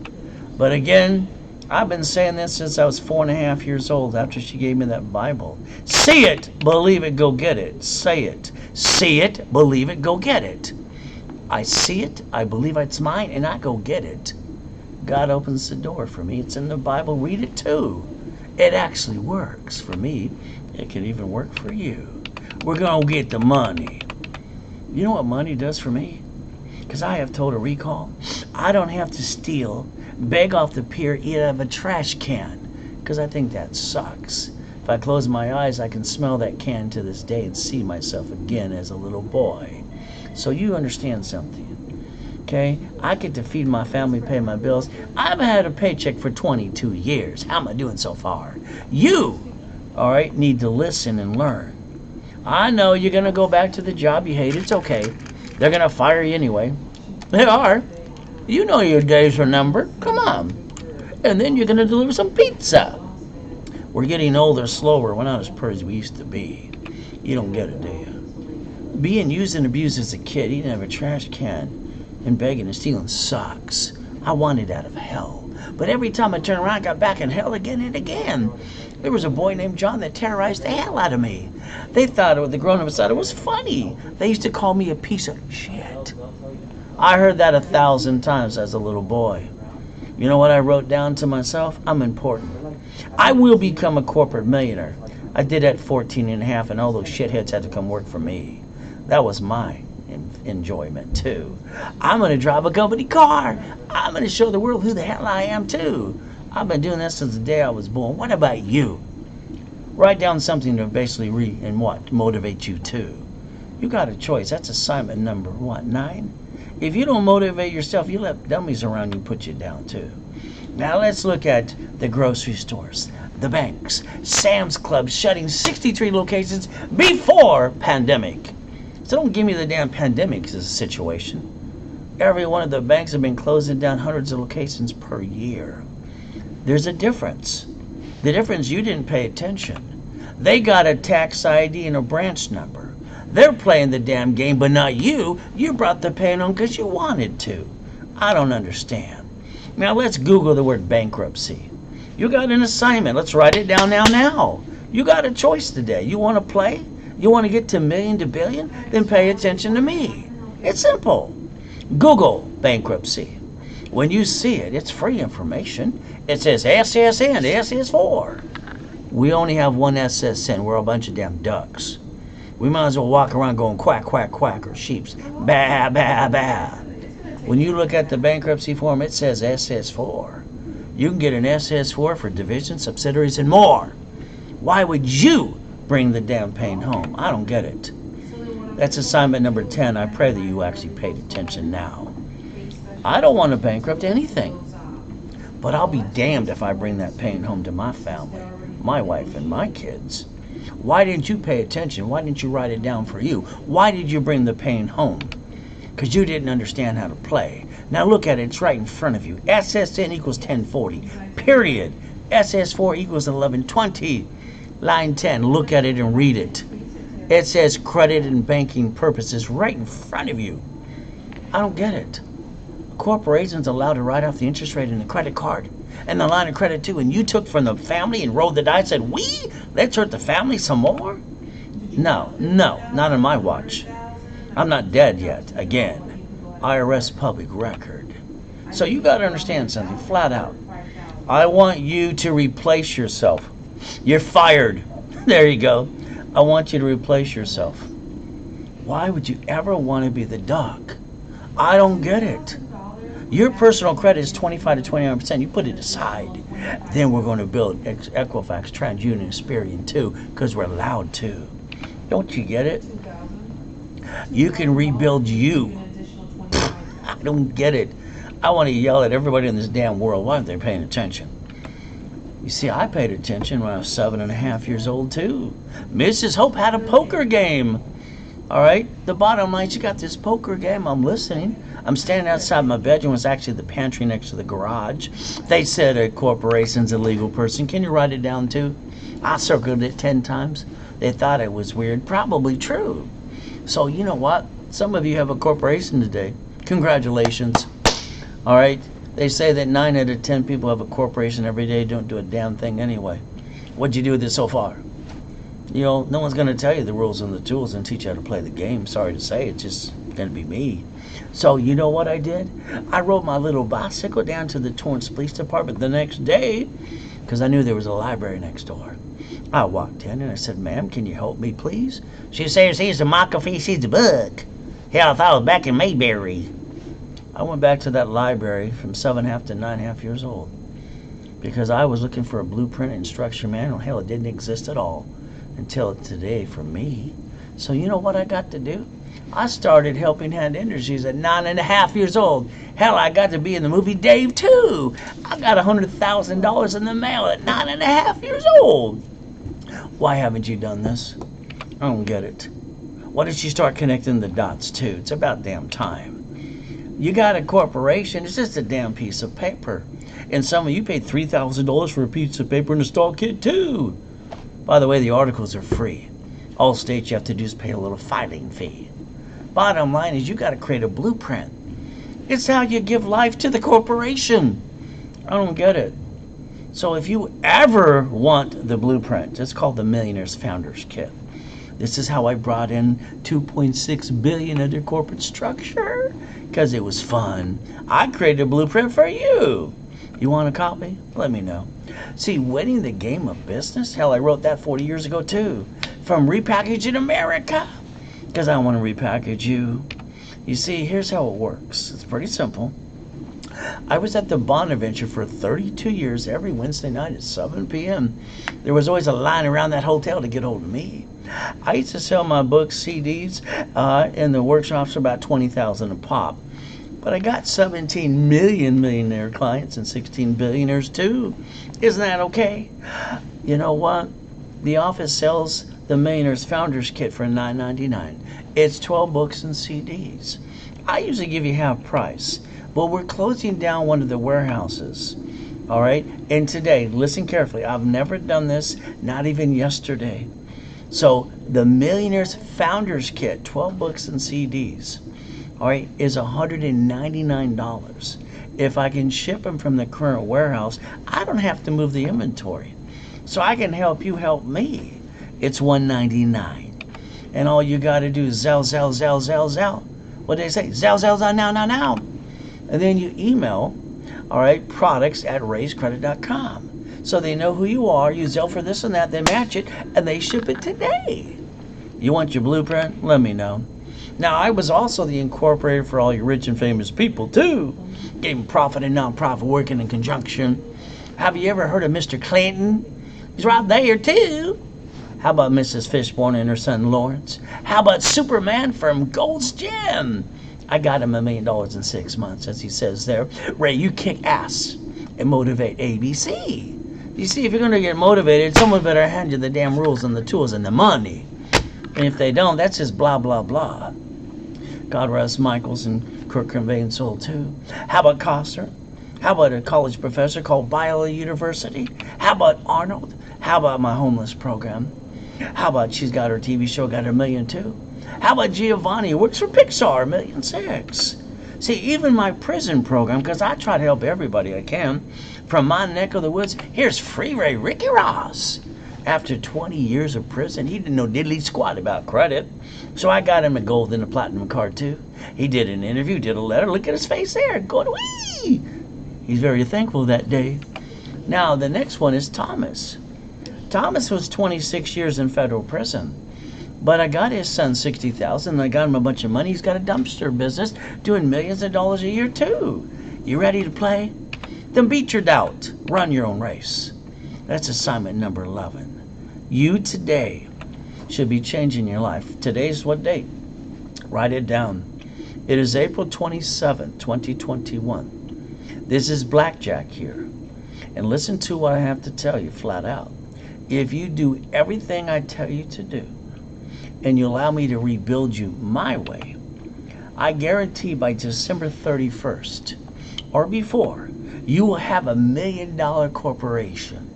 But again, I've been saying this since I was 4.5 years old after she gave me that Bible. See it, believe it, go get it. Say it. See it, believe it, go get it. I see it, I believe it's mine, and I go get it. God opens the door for me. It's in the Bible. Read it too. It actually works for me. It can even work for you. We're going to get the money. You know what money does for me? Because I have total recall. I don't have to steal, beg off the pier, eat out of a trash can. Because I think that sucks. If I close my eyes, I can smell that can to this day and see myself again as a little boy. So you understand something. Okay? I get to feed my family, pay my bills. I've had a paycheck for 22 years. How am I doing so far? You, all right, need to listen and learn. I know you're going to go back to the job you hate. It's okay. They're going to fire you anyway. They are. You know your days are numbered. Come on. And then you're going to deliver some pizza. We're getting older, slower. We're not as pert as we used to be. You don't get it, do you? Being used and abused as a kid, eating out of a trash can, and begging and stealing sucks. I wanted out of hell. But every time I turned around, I got back in hell again and again. There was a boy named John that terrorized the hell out of me. They thought, the grown-ups thought it was funny. They used to call me a piece of shit. I heard that 1,000 times as a little boy. You know what I wrote down to myself? I'm important. I will become a corporate millionaire. I did at 14 and a half, and all those shitheads had to come work for me. That was my enjoyment, too. I'm going to drive a company car. I'm going to show the world who the hell I am, too. I've been doing this since the day I was born. What about you? Write down something to basically motivate you, too. You got a choice. That's assignment number, 9? If you don't motivate yourself, you let dummies around you put you down, too. Now let's look at the grocery stores, the banks, Sam's Club shutting 63 locations before pandemic. So don't give me the damn pandemic as a situation. Every one of the banks have been closing down hundreds of locations per year. There's a difference. The difference, you didn't pay attention. They got a tax ID and a branch number. They're playing the damn game, but not you. You brought the pain on because you wanted to. I don't understand. Now let's Google the word bankruptcy. You got an assignment. Let's write it down now. You got a choice today. You want to play? You want to get to million to billion? Then pay attention to me. It's simple. Google bankruptcy. When you see it, it's free information. It says SSN, SS4. We only have one SSN. We're a bunch of damn ducks. We might as well walk around going quack, quack, quack, or sheeps. Bah, bah, bah. When you look at the bankruptcy form, it says SS4. You can get an SS4 for divisions, subsidiaries, and more. Why would you bring the damn pain home? I don't get it. That's assignment number 10. I pray that you actually paid attention now. I don't want to bankrupt anything. But I'll be damned if I bring that pain home to my family, my wife, and my kids. Why didn't you pay attention? Why didn't you write it down for you? Why did you bring the pain home? Because you didn't understand how to play. Now look at it. It's right in front of you. SSN equals 1040. Period. SS4 equals 1120. Line 10. Look at it and read it. It says credit and banking purposes right in front of you. I don't get it. A corporation's allowed to write off the interest rate in the credit card and the line of credit too, and you took from the family and rolled the dice and said, let's hurt the family some more? No, not on my watch. I'm not dead yet. Again, IRS public record. So you got to understand something flat out. I want you to replace yourself. You're fired. There you go. I want you to replace yourself. Why would you ever want to be the duck? I don't get it. Your personal credit is 25 to 29%. You put it aside. Then we're going to build Equifax, TransUnion, Experian too, because we're allowed to. Don't you get it? You can rebuild you. I don't get it. I want to yell at everybody in this damn world. Why aren't they paying attention? You see, I paid attention when I was 7.5 years old too. Mrs. Hope had a poker game. All right, the bottom line, she got this poker game. I'm listening. I'm standing outside my bedroom. It was actually the pantry next to the garage. They said a corporation's a legal person. Can you write it down too? I circled it 10 times. They thought it was weird. Probably true. So you know what? Some of you have a corporation today. Congratulations. All right. They say that 9 out of 10 people have a corporation every day, don't do a damn thing anyway. What'd you do with it so far? You know, no one's going to tell you the rules and the tools and teach you how to play the game. Sorry to say, it's just going to be me. So you know what I did? I rode my little bicycle down to the Torrance Police Department the next day because I knew there was a library next door. I walked in and I said, ma'am, can you help me, please? She says, he's the McAfee, she's the book. Hell, I thought I was back in Mayberry. I went back to that library from 7.5 to 9.5 years old because I was looking for a blueprint instruction manual. Hell, it didn't exist at all until today for me. So you know what I got to do? I started Helping Hand Industries at 9.5 years old. Hell, I got to be in the movie Dave too. I got $100,000 in the mail at 9.5 years old. Why haven't you done this? I don't get it. Why don't you start connecting the dots too? It's about damn time. You got a corporation, it's just a damn piece of paper. And some of you paid $3,000 for a piece of paper and a stall kit too. By the way, the articles are free. All states you have to do is pay a little filing fee. Bottom line is you got to create a blueprint. It's how you give life to the corporation. I don't get it. So if you ever want the blueprint, it's called the Millionaires Founders Kit. This is how I brought in 2.6 billion under corporate structure, because it was fun. I created a blueprint for you. You want a copy? Let me know. See, winning the game of business, hell, I wrote that 40 years ago too. From Repackaging America, because I want to repackage you. You see, here's how it works. It's pretty simple. I was at the Bonaventure for 32 years every Wednesday night at 7 p.m. There was always a line around that hotel to get hold of me. I used to sell my books, CDs, in the workshops for about $20,000 a pop. But I got 17 million millionaire clients and 16 billionaires too. Isn't that okay? You know what? The office sells the Millionaires Founders Kit for $9.99. It's 12 books and CDs. I usually give you half price. But we're closing down one of the warehouses. All right? And today, listen carefully. I've never done this, not even yesterday. So the Millionaires Founders Kit, 12 books and CDs, all right, is $199. If I can ship them from the current warehouse, I don't have to move the inventory. So I can help you help me. It's $199. And all you got to do is Zell. What do they say? Zell, now. And then you email, all right, products@raisecredit.com. So they know who you are. You Zell for this and that. They match it, and they ship it today. You want your blueprint? Let me know. Now, I was also the incorporator for all your rich and famous people, too. Getting profit and nonprofit working in conjunction. Have you ever heard of Mr. Clinton? He's right there, too. How about Mrs. Fishburne and her son Lawrence? How about Superman from Gold's Gym? I got him $1 million in 6 months, as he says there. Ray, you kick ass and motivate ABC. You see, if you're going to get motivated, someone better hand you the damn rules and the tools and the money. And if they don't, that's just blah, blah, blah. God rest Michaels and Kurt Cobain soul too. How about Coster? How about a college professor called Biola University? How about Arnold? How about my homeless program? How about she's got her TV show, got her $1 million too? How about Giovanni, who works for Pixar, $1.6 million? See, even my prison program, because I try to help everybody I can, from my neck of the woods, here's Freeway Ricky Ross. After 20 years of prison, he didn't know diddly squat about credit. So I got him a gold and a platinum card too. He did an interview, did a letter. Look at his face there, going wee. He's very thankful that day. Now, the next one is Thomas. Thomas was 26 years in federal prison. But I got his son $60,000, and I got him a bunch of money. He's got a dumpster business doing millions of dollars a year too. You ready to play? Then beat your doubt. Run your own race. That's assignment number 11. You today should be changing your life. Today's what date? Write it down. It is April 27, 2021. This is Blackjack here. And listen to what I have to tell you flat out. If you do everything I tell you to do, and you allow me to rebuild you my way, I guarantee by December 31st or before, you will have $1 million corporation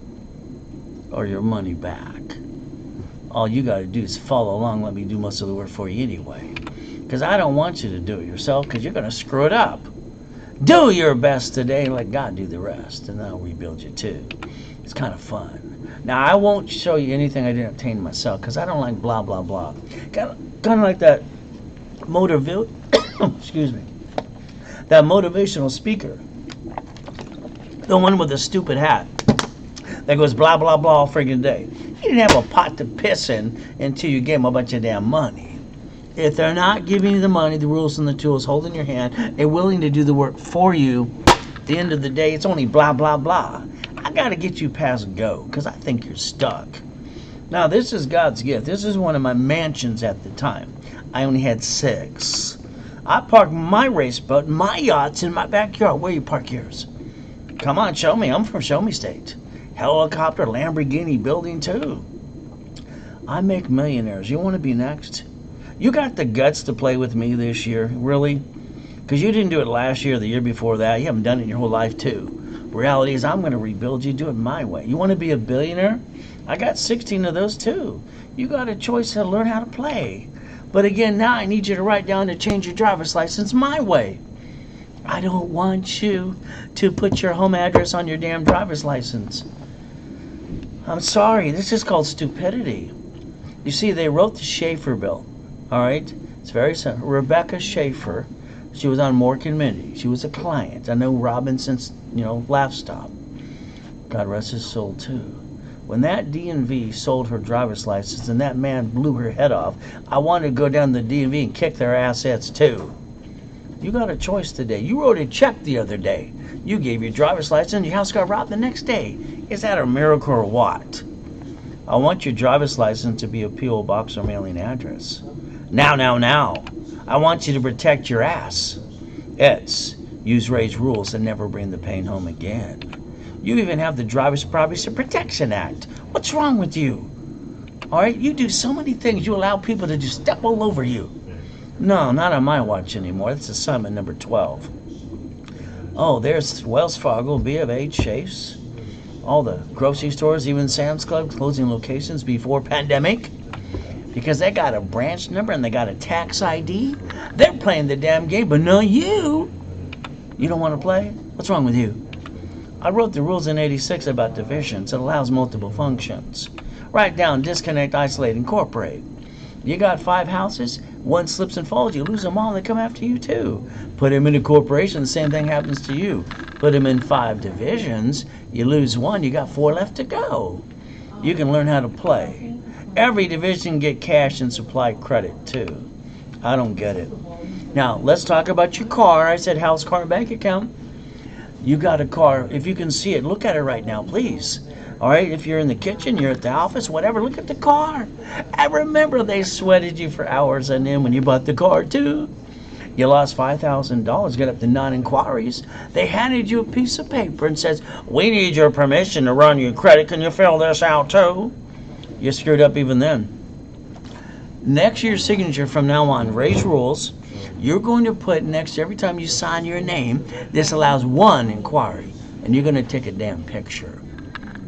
or your money back. All you got to do is follow along. Let me do most of the work for you anyway. Because I don't want you to do it yourself, because you're going to screw it up. Do your best today and let God do the rest, and I'll rebuild you too. It's kind of fun. Now, I won't show you anything I didn't obtain myself, because I don't like blah, blah, blah. Kind of like that excuse me, that motivational speaker. The one with the stupid hat that goes blah, blah, blah all friggin' day. You didn't have a pot to piss in until you gave them a bunch of damn money. If they're not giving you the money, the rules and the tools, holding your hand, and willing to do the work for you, at the end of the day, it's only blah, blah, blah. I got to get you past go, because I think you're stuck. Now, this is God's gift. This is one of my mansions at the time. I only had 6. I parked my race boat, my yachts in my backyard. Where you park yours? Come on, show me. I'm from Show Me State. Helicopter, Lamborghini building too. I make millionaires. You want to be next? You got the guts to play with me this year, really? Because you didn't do it last year or the year before that. You haven't done it in your whole life too. Reality is I'm going to rebuild you. Do it my way. You want to be a billionaire? I got 16 of those too. You got a choice to learn how to play. But again, now I need you to write down to change your driver's license my way. I don't want you to put your home address on your damn driver's license. I'm sorry, this is called stupidity. You see, they wrote the Schaefer bill. All right? It's very simple. Rebecca Schaefer, she was on Mork and Mindy. She was a client. I know Robinson's, laugh stop. God rest his soul, too. When that DMV sold her driver's license and that man blew her head off, I wanted to go down to the DMV and kick their assets, too. You got a choice today. You wrote a check the other day. You gave your driver's license, your house got robbed the next day. Is that a miracle or what? I want your driver's license to be a P.O. box or mailing address. Now. I want you to protect your ass. It's use Ray's rules and never bring the pain home again. You even have the Driver's Privacy Protection Act. What's wrong with you? All right, you do so many things. You allow people to just step all over you. No, not on my watch anymore. That's assignment number 12. Oh, there's Wells Fargo, B of H, Chase. All the grocery stores, even Sam's Club, closing locations before pandemic. Because they got a branch number and they got a tax ID. They're playing the damn game, but not you. You don't want to play? What's wrong with you? I wrote the rules in '86 about divisions. It allows multiple functions. Write down, disconnect, isolate, incorporate. You got 5 houses, one slips and falls, you lose them all, they come after you too. Put them in a corporation, the same thing happens to you. Put them in 5 divisions, you lose one, you got 4 left to go. You can learn how to play. Every division get cash and supply credit too. I don't get it. Now, let's talk about your car. I said house, car, bank account. You got a car. If you can see it, look at it right now, please. All right, if you're in the kitchen, you're at the office, whatever, look at the car. And remember, they sweated you for hours and then when you bought the car, too. You lost $5,000, got up to non-inquiries. They handed you a piece of paper and says, we need your permission to run your credit. Can you fill this out, too? You screwed up even then. Next to your signature from now on, Ray's rules, you're going to put next to every time you sign your name, this allows 1 inquiry. And you're going to take a damn picture.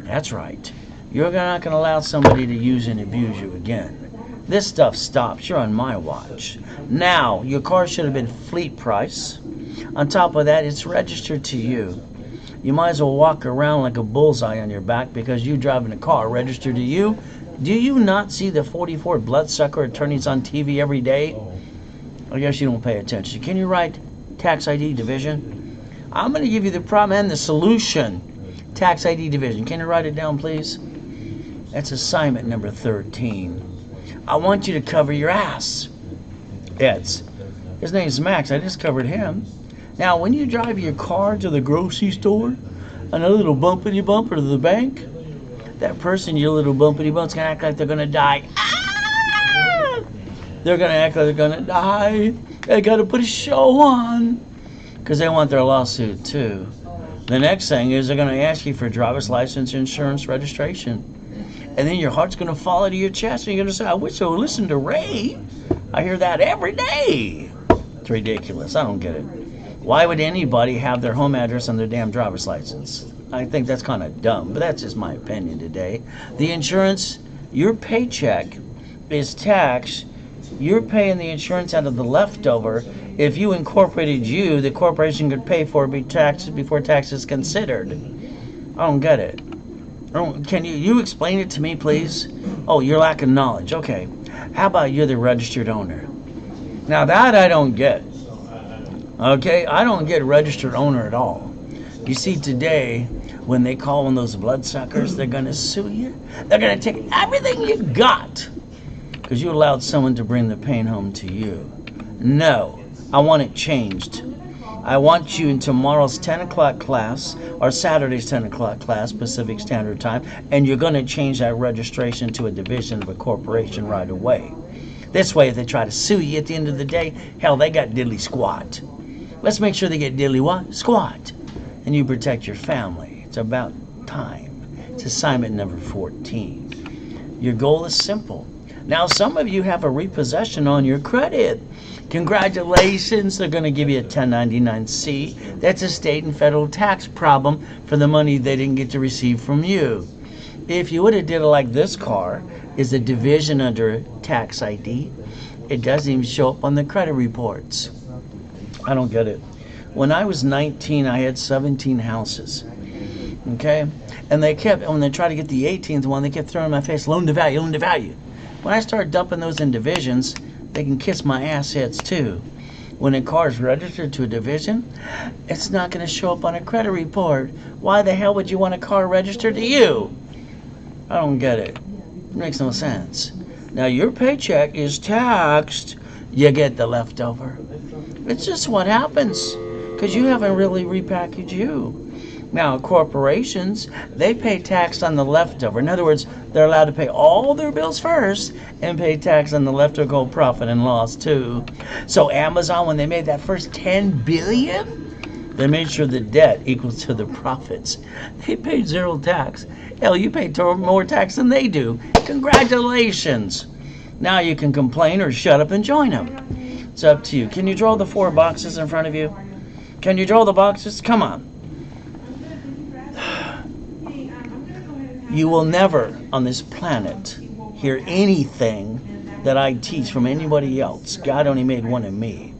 That's right. You're not going to allow somebody to use and abuse you again. This stuff stops. You're on my watch. Now, your car should have been fleet price. On top of that, it's registered to you. You might as well walk around like a bullseye on your back because you driving a car registered to you. Do you not see the 44 bloodsucker attorneys on TV every day? I guess you don't pay attention. Can you write tax ID division? I'm going to give you the problem and the solution. Tax ID division. Can you write it down, please? That's assignment number 13. I want you to cover your ass. His name's Max. I just covered him. Now, when you drive your car to the grocery store, and a little bumpity bump or to the bank, that person, your little bumpity bump's going to act like they're going to die. Ah! They're going to act like they're going to die. They got to put a show on because they want their lawsuit, too. The next thing is they're going to ask you for driver's license, insurance, registration. And then your heart's going to fall out of your chest and you're going to say, I wish I would listen to Ray. I hear that every day. It's ridiculous. I don't get it. Why would anybody have their home address on their damn driver's license? I think that's kind of dumb, but that's just my opinion today. The insurance, your paycheck is taxed. You're paying the insurance out of the leftover. If you incorporated you, the corporation could pay for it before taxes considered. I don't get it. Can you explain it to me, please? Oh, you're lacking knowledge. Okay. How about you're the registered owner? Now that I don't get. Okay, I don't get registered owner at all. You see, today, when they call on those bloodsuckers, they're going to sue you. They're going to take everything you got because you allowed someone to bring the pain home to you. No, I want it changed. I want you in tomorrow's 10 o'clock class or Saturday's 10 o'clock class, Pacific Standard Time, and you're going to change that registration to a division of a corporation right away. This way, if they try to sue you at the end of the day, hell, they got diddly squat. Let's make sure they get diddly what? Squat. And you protect your family. It's about time. It's assignment number 14. Your goal is simple. Now, some of you have a repossession on your credit. Congratulations, they're going to give you a 1099-C. That's a state and federal tax problem for the money they didn't get to receive from you. If you would have did it like this car, is a division under tax ID. It doesn't even show up on the credit reports. I don't get it. When I was 19, I had 17 houses. Okay? And they kept, when they tried to get the 18th one, they kept throwing in my face, loan to value, loan to value. When I start dumping those in divisions, they can kiss my assets too. When a car is registered to a division, it's not going to show up on a credit report. Why the hell would you want a car registered to you? I don't get it. It makes no sense. Now your paycheck is taxed. You get the leftover. It's just what happens because you haven't really repackaged you. Now, corporations, they pay tax on the leftover. In other words, they're allowed to pay all their bills first and pay tax on the leftover profit and loss too. So Amazon, when they made that first $10 billion, they made sure the debt equals to the profits. They paid zero tax. Hell, you pay more tax than they do. Congratulations. Now you can complain or shut up and join them. It's up to you. Can you draw the 4 boxes in front of you? Can you draw the boxes? Come on. You will never on this planet hear anything that I teach from anybody else. God only made one of me.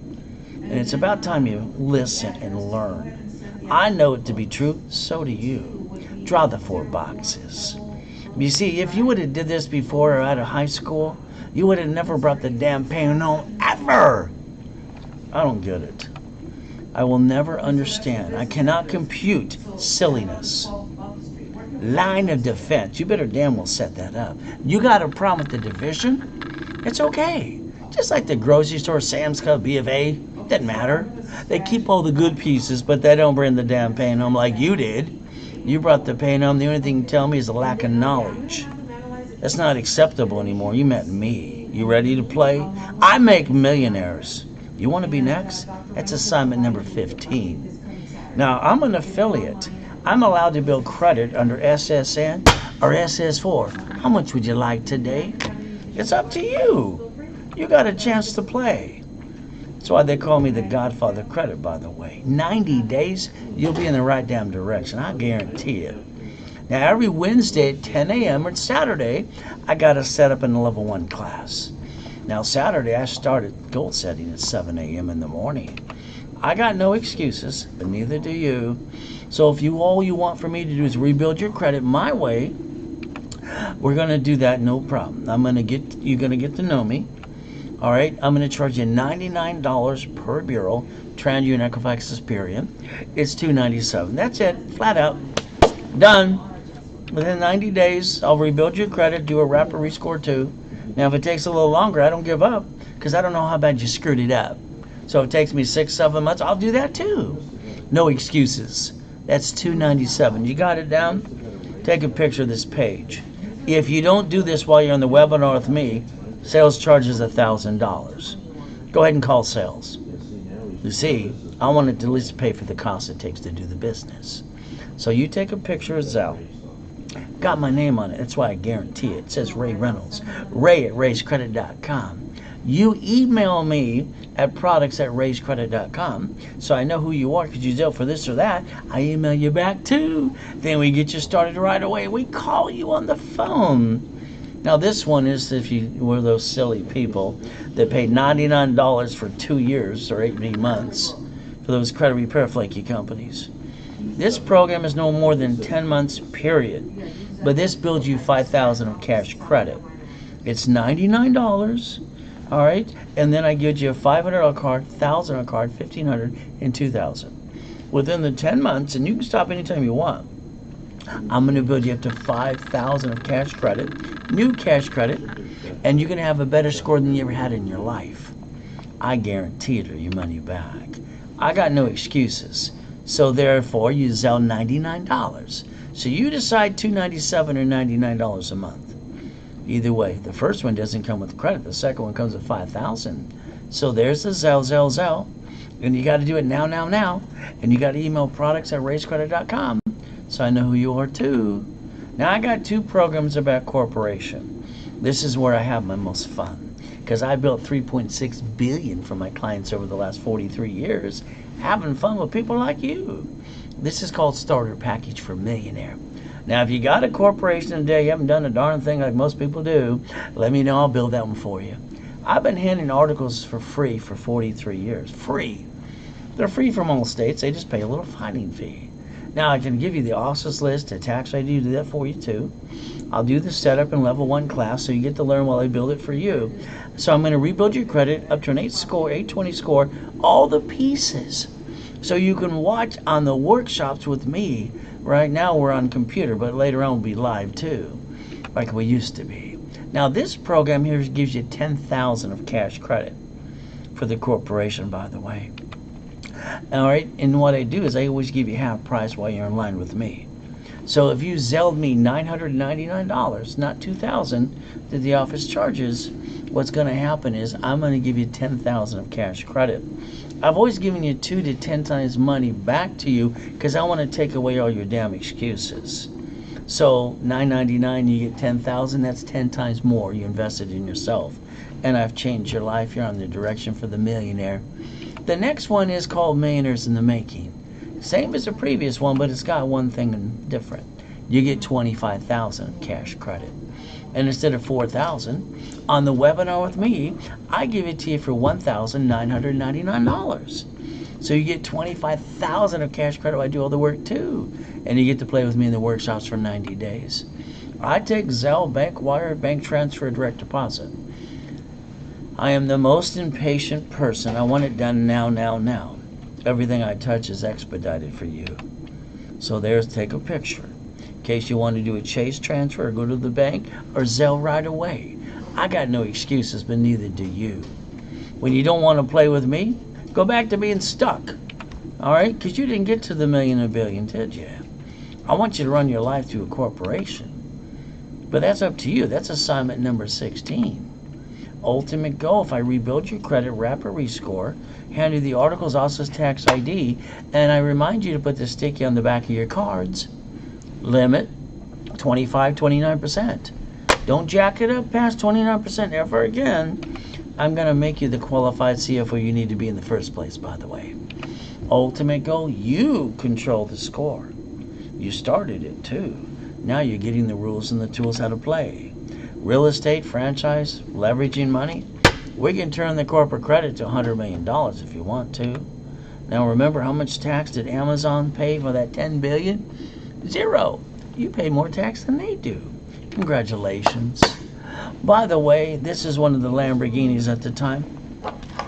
And it's about time you listen and learn. I know it to be true, so do you. Draw the 4 boxes. You see, if you would have did this before or out of high school, you would have never brought the damn pain home ever. I don't get it. I will never understand. I cannot compute silliness. Line of defense. You better damn well set that up. You got a problem with the division? It's okay. Just like the grocery store, Sam's Club, B of A. Doesn't matter. They keep all the good pieces, but they don't bring the damn pain home like you did. You brought the pain home. The only thing you tell me is a lack of knowledge. That's not acceptable anymore. You met me. You ready to play? I make millionaires. You want to be next? That's assignment number 15. Now, I'm an affiliate. I'm allowed to build credit under SSN or SS4. How much would you like today? It's up to you. You got a chance to play. That's why they call me the Godfather of Credit, by the way. 90 days, you'll be in the right damn direction. I guarantee it. Now, every Wednesday at 10 a.m. or Saturday, I got to set up in the level 1 class. Now, Saturday, I started goal setting at 7 a.m. in the morning. I got no excuses, but neither do you. So if all you want for me to do is rebuild your credit my way, we're going to do that, no problem. You're going to get to know me. All right, I'm going to charge you $99 per bureau, TransU and Equifax Experian. It's $297. That's it, flat out. Done. Within 90 days, I'll rebuild your credit, do a rapid rescore too. Now, if it takes a little longer, I don't give up because I don't know how bad you screwed it up. So if it takes me 6-7 months, I'll do that too. No excuses. That's $297. You got it down? Take a picture of this page. If you don't do this while you're on the webinar with me, sales charge is $1,000. Go ahead and call sales. You see, I wanted to at least pay for the cost it takes to do the business. So you take a picture of Zelle. Got my name on it. That's why I guarantee it. It says Ray Reynolds. Ray@raisecredit.com. You email me at products@raisecredit.com so I know who you are because you dealt for this or that. I email you back too. Then we get you started right away. We call you on the phone. Now this one is if you were those silly people that paid $99 for 2 years or 18 months for those credit repair flaky companies. This program is no more than 10 months period, but this builds you $5,000 of cash credit. It's $99. All right, and then I give you a $500 card, $1,000 card, $1,500, and $2,000. Within the 10 months, and you can stop anytime you want, I'm going to build you up to $5,000 of cash credit, new cash credit, and you're going to have a better score than you ever had in your life. I guarantee it or your money back. I got no excuses. So therefore, you Zelle $99. So you decide $297 or $99 a month. Either way, the first one doesn't come with credit. The second one comes with $5,000. So there's the Zelle. And you got to do it now. And you got to email products@raisecredit.com so I know who you are too. Now I got 2 programs about corporation. This is where I have my most fun because I built $3.6 billion for my clients over the last 43 years, having fun with people like you. This is called Starter Package for Millionaire. Now, if you got a corporation today, you haven't done a darn thing like most people do, let me know. I'll build that one for you. I've been handing articles for free for 43 years. Free. They're free from all states. They just pay a little filing fee. Now, I can give you the office list, the tax ID, do that for you too. I'll do the setup in level 1 class so you get to learn while I build it for you. So I'm going to rebuild your credit up to an 820 score, all the pieces. So you can watch on the workshops with me. Right now we're on computer, but later on we'll be live too, like we used to be. Now this program here gives you $10,000 of cash credit for the corporation, by the way. All right, and what I do is I always give you half price while you're in line with me. So if you Zelled me $999, not $2,000 that the office charges, what's going to happen is I'm going to give you $10,000 of cash credit. I've always given you 2 to 10 times money back to you because I want to take away all your damn excuses. So $999, you get $10,000. That's 10 times more you invested in yourself, and I've changed your life. You're on the direction for the millionaire. The next one is called Millionaires in the Making. Same as the previous one, but it's got one thing different. You get $25,000 cash credit. And instead of $4,000, on the webinar with me, I give it to you for $1,999. So you get $25,000 of cash credit while I do all the work too. And you get to play with me in the workshops for 90 days. I take Zelle, bank wire, bank transfer, direct deposit. I am the most impatient person. I want it done now, now, now. Everything I touch is expedited for you. So there's, take a picture. In case you want to do a Chase transfer or go to the bank or Zelle right away. I got no excuses, but neither do you. When you don't want to play with me, go back to being stuck. All right? Because you didn't get to the million or billion, did you? I want you to run your life through a corporation. But that's up to you. That's assignment number 16. Ultimate goal, if I rebuild your credit, wrap a rescore, hand you the articles, also tax ID, and I remind you to put the sticky on the back of your cards. Limit 25-29%. Don't jack it up past 29% ever again. I'm going to make you the qualified CFO you need to be in the first place, by the way. Ultimate goal, you control the score. You started it too. Now you're getting the rules and the tools how to play. Real estate, franchise, leveraging money. We can turn the corporate credit to $100 million if you want to. Now remember, how much tax did Amazon pay for that $10 billion? 0. You pay more tax than they do. Congratulations. By the way, this is one of the Lamborghinis at the time.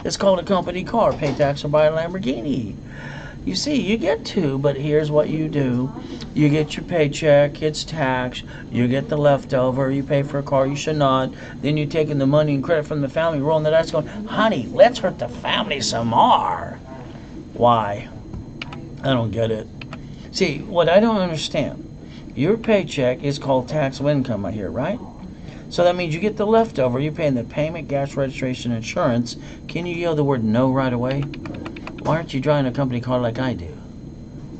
It's called a company car. Pay tax or buy a Lamborghini. You see, you get 2, but here's what you do. You get your paycheck, it's tax, you get the leftover, you pay for a car you should not, then you're taking the money and credit from the family, rolling the dice going, honey, let's hurt the family some more. Why? I don't get it. See, what I don't understand, your paycheck is called taxable income, I hear, right? So that means you get the leftover, you're paying the payment, gas, registration, insurance. Can you yell the word no right away? Why aren't you driving a company car like I do?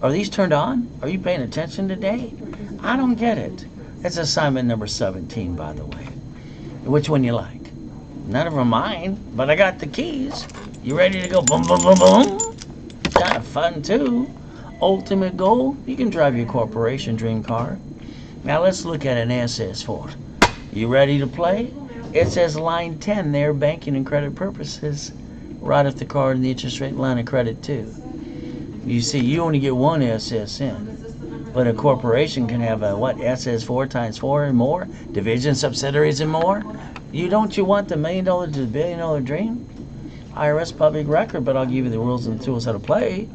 Are these turned on? Are you paying attention today? I don't get it. That's assignment number 17, by the way. Which one you like? None of them are mine, but I got the keys. You ready to go boom, boom, boom, boom? Kind of fun, too. Ultimate goal, you can drive your corporation dream car. Now let's look at an SS4. You ready to play? It says line 10 there, banking and credit purposes. Right off the card and the interest rate line of credit, too. You see, you only get one SSN, but a corporation can have a, SS4 times 4 and more, division, subsidiaries and more. You want the $1 million to the $1 billion dream? IRS public record, but I'll give you the rules and the tools how to play.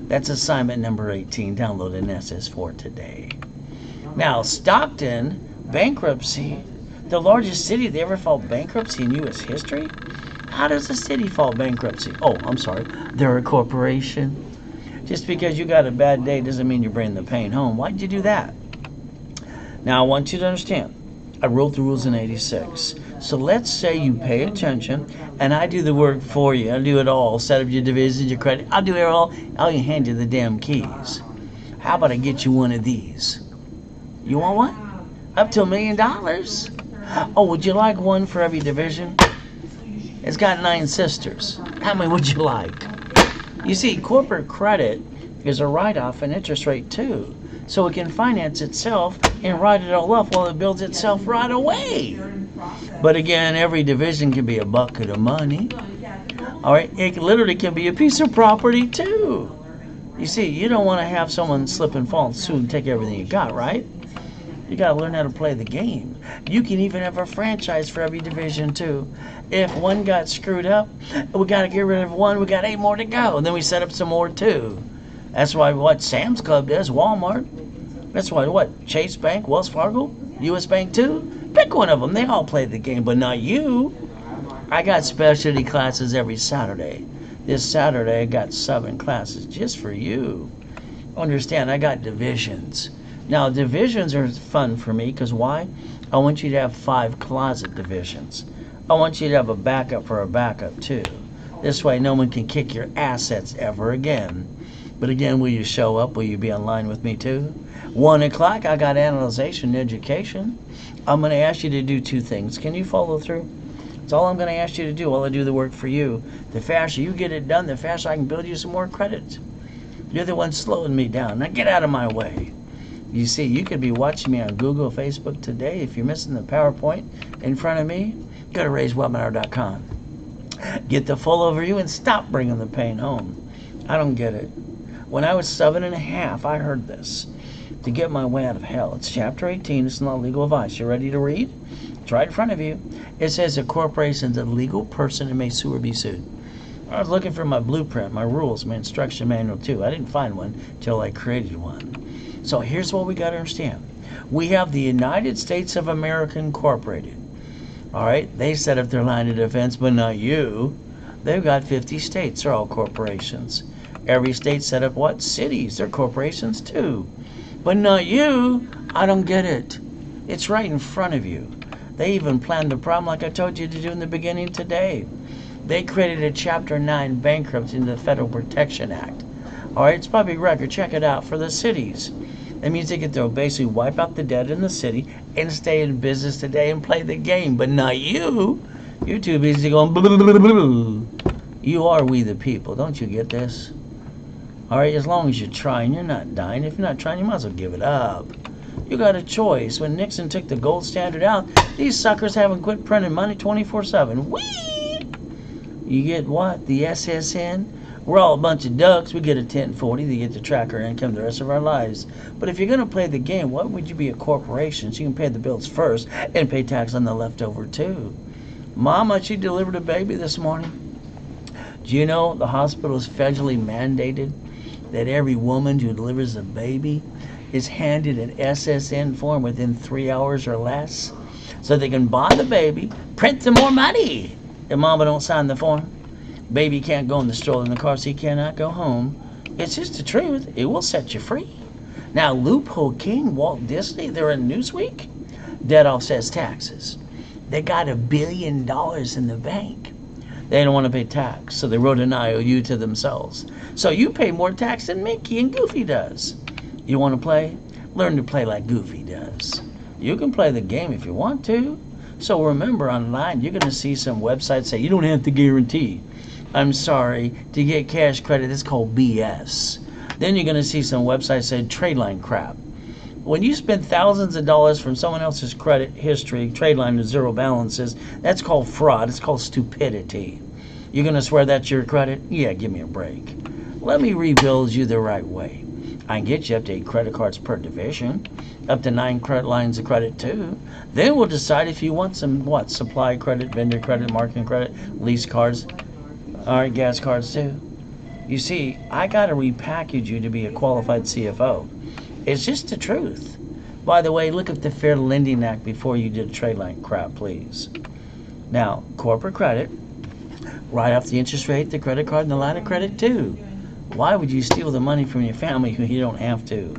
That's assignment number 18. Download an SS4 today. Now, Stockton, bankruptcy, the largest city that ever filed bankruptcy in U.S. history? How does a city file bankruptcy? Oh, I'm sorry, they're a corporation. Just because you got a bad day doesn't mean you're bringing the pain home. Why'd you do that? Now, I want you to understand, I wrote the rules in 86. So let's say you pay attention, and I do the work for you. I do it all. Set up your divisions, your credit. I'll do it all. I'll hand you the damn keys. How about I get you one of these? You want one? Up to $1 million? Oh, would you like one for every division? It's got 9 sisters. How many would you like? You see, corporate credit is a write-off and interest rate too. So it can finance itself and write it all off while it builds itself right away. But again, every division can be a bucket of money. All right, it literally can be a piece of property too. You see, you don't want to have someone slip and fall and soon take everything you got, right? You got to learn how to play the game. You can even have a franchise for every division too. If one got screwed up, we got to get rid of one. We got 8 more to go, and then we set up some more too. That's why what Sam's Club does, Walmart. That's why what Chase Bank, Wells Fargo, U.S. Bank too. Pick one of them. They all play the game, but not you. I got specialty classes every Saturday. This Saturday I got 7 classes just for you. Understand, I got divisions. Now, divisions are fun for me because why? I want you to have 5 closet divisions. I want you to have a backup for a backup too. This way no one can kick your assets ever again. But again, will you show up? Will you be online with me too? 1 o'clock, I got analyzation and education. I'm going to ask you to do 2 things. Can you follow through? That's all I'm going to ask you to do while I do the work for you. The faster you get it done, the faster I can build you some more credit. You're the one slowing me down. Now get out of my way. You see, you could be watching me on Google, Facebook today. If you're missing the PowerPoint in front of me, go to Ray'sWebinar.com. Get the full overview and stop bringing the pain home. I don't get it. When I was 7 and a half, I heard this. To get my way out of hell. It's chapter 18. It's not legal advice. You ready to read? It's right in front of you. It says a corporation is a legal person and may sue or be sued. I was looking for my blueprint, my rules, my instruction manual too. I didn't find one until I created one. So here's what we got to understand. We have the United States of America Incorporated. All right, they set up their line of defense, but not you. They've got 50 states. They're all corporations. Every state set up what? Cities. They're corporations too. But not you. I don't get it. It's right in front of you. They even planned the problem like I told you to do in the beginning today. They created a Chapter 9 bankruptcy in the Federal Protection Act. All right, it's public record. Check it out for the cities. That means they get to basically wipe out the debt in the city and stay in business today and play the game. But not you. You're too busy going blah, blah, blah, blah. You are we the people. Don't you get this? All right, as long as you're trying, you're not dying. If you're not trying, you might as well give it up. You got a choice. When Nixon took the gold standard out, these suckers haven't quit printing money 24/7. Whee! You get what? The SSN? We're all a bunch of ducks. We get a 1040. They get to track our income the rest of our lives. But if you're going to play the game, why would you be a corporation so you can pay the bills first and pay tax on the leftover too? Mama, she delivered a baby this morning. Do you know the hospital is federally mandated that every woman who delivers a baby is handed an SSN form within 3 hours or less so they can buy the baby, print some more money. If mama don't sign the form, baby can't go in the stroller in the car seat, cannot go home. It's just the truth. It will set you free. Now, Loophole King, Walt Disney, they're in Newsweek. Debt offsets taxes. They got $1 billion in the bank. They don't want to pay tax, so they wrote an IOU to themselves. So you pay more tax than Mickey and Goofy does. You want to play? Learn to play like Goofy does. You can play the game if you want to. So remember, online, you're going to see some websites say, you don't have to guarantee. I'm sorry, to get cash credit, it's called BS. Then you're going to see some websites say trade line crap. When you spend thousands of dollars from someone else's credit history, trade line to zero balances, that's called fraud. It's called stupidity. You're going to swear that's your credit? Yeah, give me a break. Let me rebuild you the right way. I can get you up to 8 credit cards per division, up to 9 credit lines of credit too. Then we'll decide if you want some, what, supply credit, vendor credit, marketing credit, lease cards, all right, gas cards too. You see, I got to repackage you to be a qualified CFO. It's just the truth. By the way, look at the Fair Lending Act before you did trade line crap, please. Now, corporate credit, write off the interest rate, the credit card, and the line of credit too. Why would you steal the money from your family when you don't have to?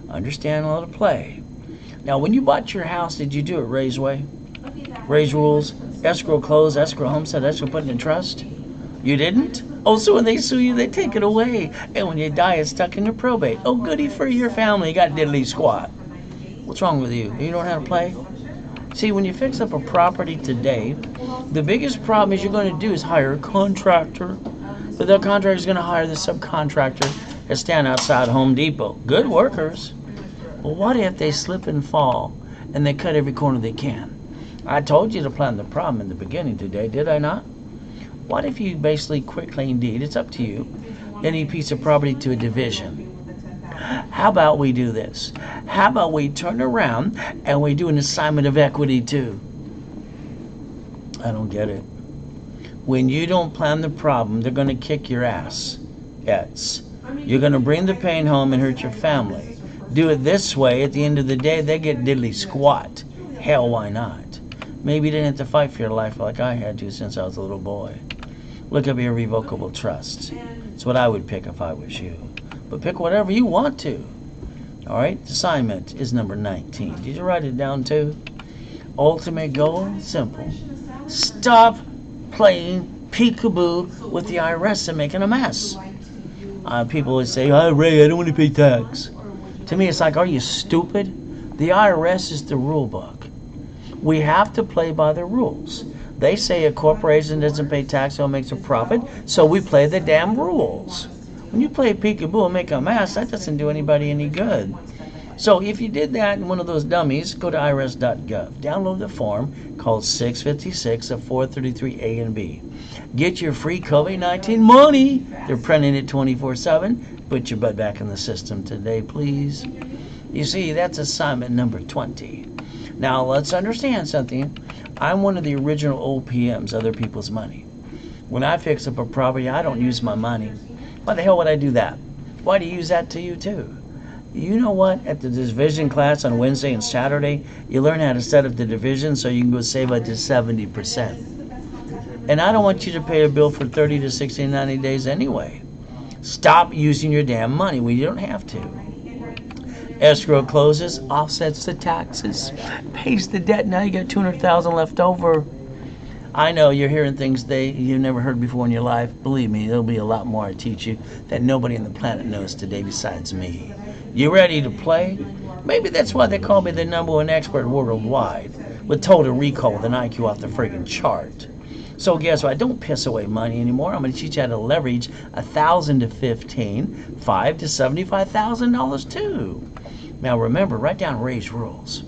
Understand how to play. Now, when you bought your house, did you do it Ray's way? Ray's rules, escrow close, escrow homestead, escrow put in trust? You didn't? Oh, so when they sue you, they take it away. And when you die, it's stuck in your probate. Oh, goody for your family. You got diddly squat. What's wrong with you? You don't know how to play? See, when you fix up a property today, the biggest problem is you're going to do is hire a contractor. But the contractor is going to hire the subcontractor that stand outside Home Depot. Good workers. But what if they slip and fall and they cut every corner they can? I told you to plan the problem in the beginning today, did I not? What if you basically quit claim deed? It's up to you. Any piece of property to a division. How about we do this? How about we turn around and we do an assignment of equity too? I don't get it. When you don't plan the problem, they're going to kick your ass. Yes. You're going to bring the pain home and hurt your family. Do it this way, at the end of the day, they get diddly squat. Hell, why not? Maybe you didn't have to fight for your life like I had to since I was a little boy. Look up irrevocable trust. It's what I would pick if I was you. But pick whatever you want to. Alright, assignment is number 19. Did you write it down too? Ultimate goal, simple. Stop playing peekaboo with the IRS and making a mess. People would say, "Oh, Ray, I don't want to pay tax." To me, it's like, are you stupid? The IRS is the rule book. We have to play by the rules. They say a corporation doesn't pay tax so it makes a profit, so we play the damn rules. When you play peekaboo and make a mess, that doesn't do anybody any good. So if you did that in one of those dummies, go to irs.gov. Download the form called 656 of 433A and B. Get your free COVID-19 money. They're printing it 24/7. Put your butt back in the system today, please. You see, that's assignment number 20. Now, let's understand something. I'm one of the original OPMs, other people's money. When I fix up a property, I don't use my money. Why the hell would I do that? Why do you use that to you too? You know what? At the division class on Wednesday and Saturday, you learn how to set up the division so you can go save up to 70%. And I don't want you to pay a bill for 30 to 60, 90 days anyway. Stop using your damn money when you don't have to. Escrow closes, offsets the taxes, pays the debt. Now you got $200,000 left over. I know you're hearing things you've never heard before in your life. Believe me, there'll be a lot more I teach you that nobody on the planet knows today besides me. You ready to play? Maybe that's why they call me the #1 expert worldwide, with total recall with an IQ off the friggin' chart. So guess what? Don't piss away money anymore. I'm going to teach you how to leverage $1,000 to $15,000, $5,000 to $75,000 too. Now remember, write down Ray's rules.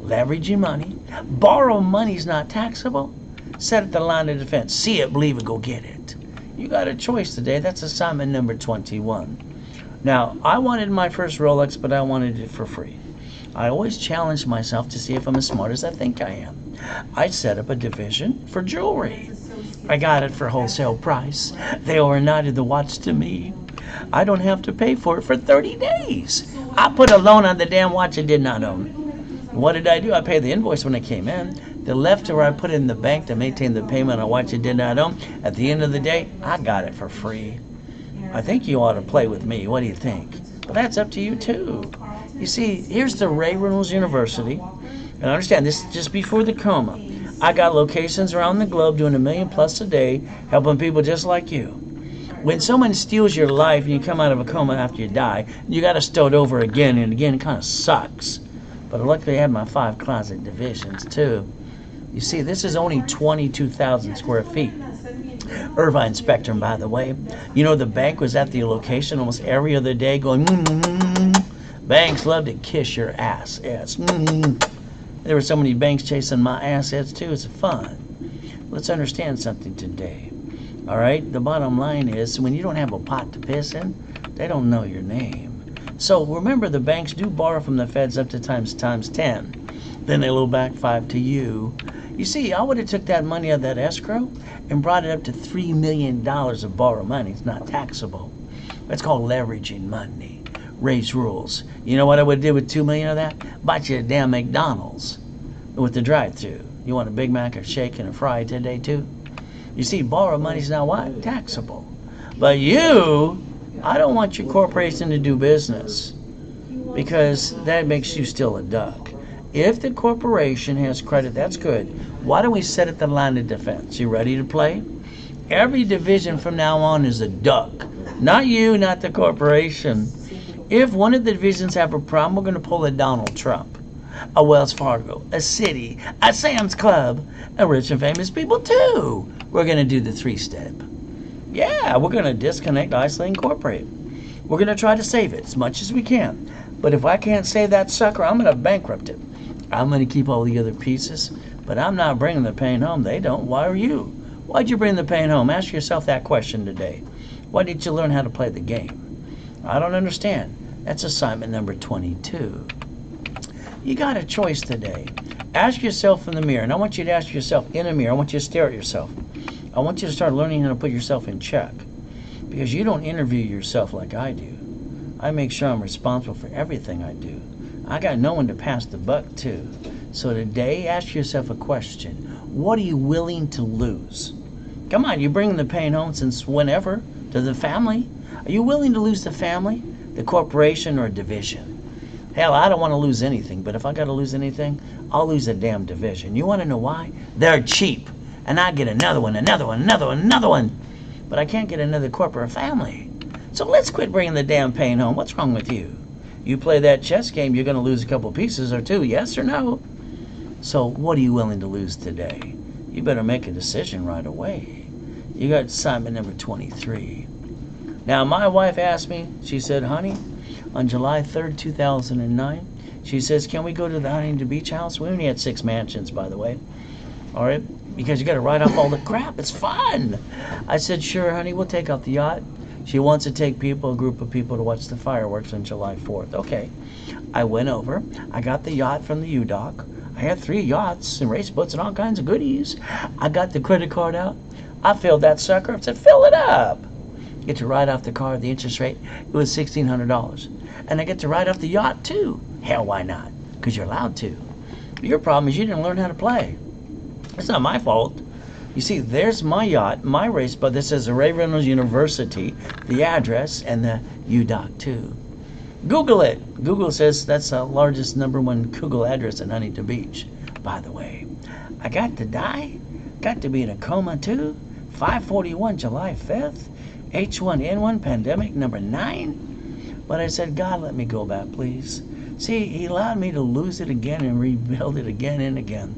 Leveraging money. Borrow money's not taxable. Set at the line of defense. See it, believe it, go get it. You got a choice today. That's assignment number 21. Now, I wanted my first Rolex, but I wanted it for free. I always challenge myself to see if I'm as smart as I think I am. I set up a division for jewelry. I got it for wholesale price. They overnighted the watch to me. I don't have to pay for it for 30 days. I put a loan on the damn watch I did not own. What did I do? I paid the invoice when it came in. The leftover I put in the bank to maintain the payment on a watch I did not own. At the end of the day, I got it for free. I think you ought to play with me. What do you think? But that's up to you too. You see, here's the Reynolds University. And understand, this is just before the coma. I got locations around the globe doing $1 million plus a day, helping people just like you. When someone steals your life and you come out of a coma after you die, you got to start over again and again. It kind of sucks. But luckily I had my 5 closet divisions too. You see, this is only 22,000 square feet. Irvine Spectrum, by the way. You know, the bank was at the location almost every other day going, Banks love to kiss your ass. Yes. There were so many banks chasing my assets too. It's fun. Let's understand something today. All right? The bottom line is, when you don't have a pot to piss in, they don't know your name. So remember, the banks do borrow from the feds up to times 10. Then they loan back 5 to you. You see, I would have took that money out of that escrow and brought it up to $3 million of borrowed money. It's not taxable. That's called leveraging money. Ray's rules. You know what I would have did with $2 million of that? Bought you a damn McDonald's with the drive-thru. You want a Big Mac, a shake, and a fry today too? You see, borrowed money's now what? Taxable. But you, I don't want your corporation to do business, because that makes you still a duck. If the corporation has credit, that's good. Why don't we set it the line of defense? You ready to play? Every division from now on is a duck. Not you, not the corporation. If one of the divisions have a problem, we're going to pull a Donald Trump, a Wells Fargo, a Citi, a Sam's Club, a rich and famous people too. We're going to do the 3-step. Yeah, we're going to disconnect, isolate, incorporate. We're going to try to save it as much as we can. But if I can't save that sucker, I'm going to bankrupt it. I'm going to keep all the other pieces, but I'm not bringing the pain home. They don't. Why are you? Why'd you bring the pain home? Ask yourself that question today. Why didn't you learn how to play the game? I don't understand. That's assignment number 22. You got a choice today. Ask yourself in the mirror, and I want you to ask yourself in a mirror. I want you to stare at yourself. I want you to start learning how to put yourself in check, because you don't interview yourself like I do. I make sure I'm responsible for everything I do. I got no one to pass the buck to. So today, ask yourself a question. What are you willing to lose? Come on, you're bringing the pain home since whenever to the family. Are you willing to lose the family, the corporation, or a division? Hell, I don't want to lose anything, but if I got to lose anything, I'll lose a damn division. You want to know why? They're cheap, and I get another one, another one, another one, another one. But I can't get another corporate family. So let's quit bringing the damn pain home. What's wrong with you? You play that chess game, you're going to lose a couple pieces or two, yes or no? So what are you willing to lose today? You better make a decision right away. You got assignment number 23. Now, my wife asked me, she said, honey, on July 3rd, 2009, she says, can we go to the Huntington Beach house? We only had 6 mansions, by the way. All right? Because you got to write off all the crap. It's fun. I said, sure, honey, we'll take out the yacht. She wants to take people, a group of people, to watch the fireworks on July 4th. Okay. I went over. I got the yacht from the U-Dock. I had 3 yachts and race boats and all kinds of goodies. I got the credit card out. I filled that sucker up. I said, fill it up. Get to write off the car. The interest rate, it was $1,600. And I get to write off the yacht, too. Hell, why not? Because you're allowed to. Your problem is you didn't learn how to play. It's not my fault. You see, there's my yacht, my race boat. This is Reynolds University, the address, and the U-Dock, too. Google it. Google says that's the largest _1 Google address in Huntington Beach, by the way. I got to die. Got to be in a coma, too. 5:41, July 5th. H1N1 pandemic number 9. But I said, God, let me go back, please. See, he allowed me to lose it again and rebuild it again and again.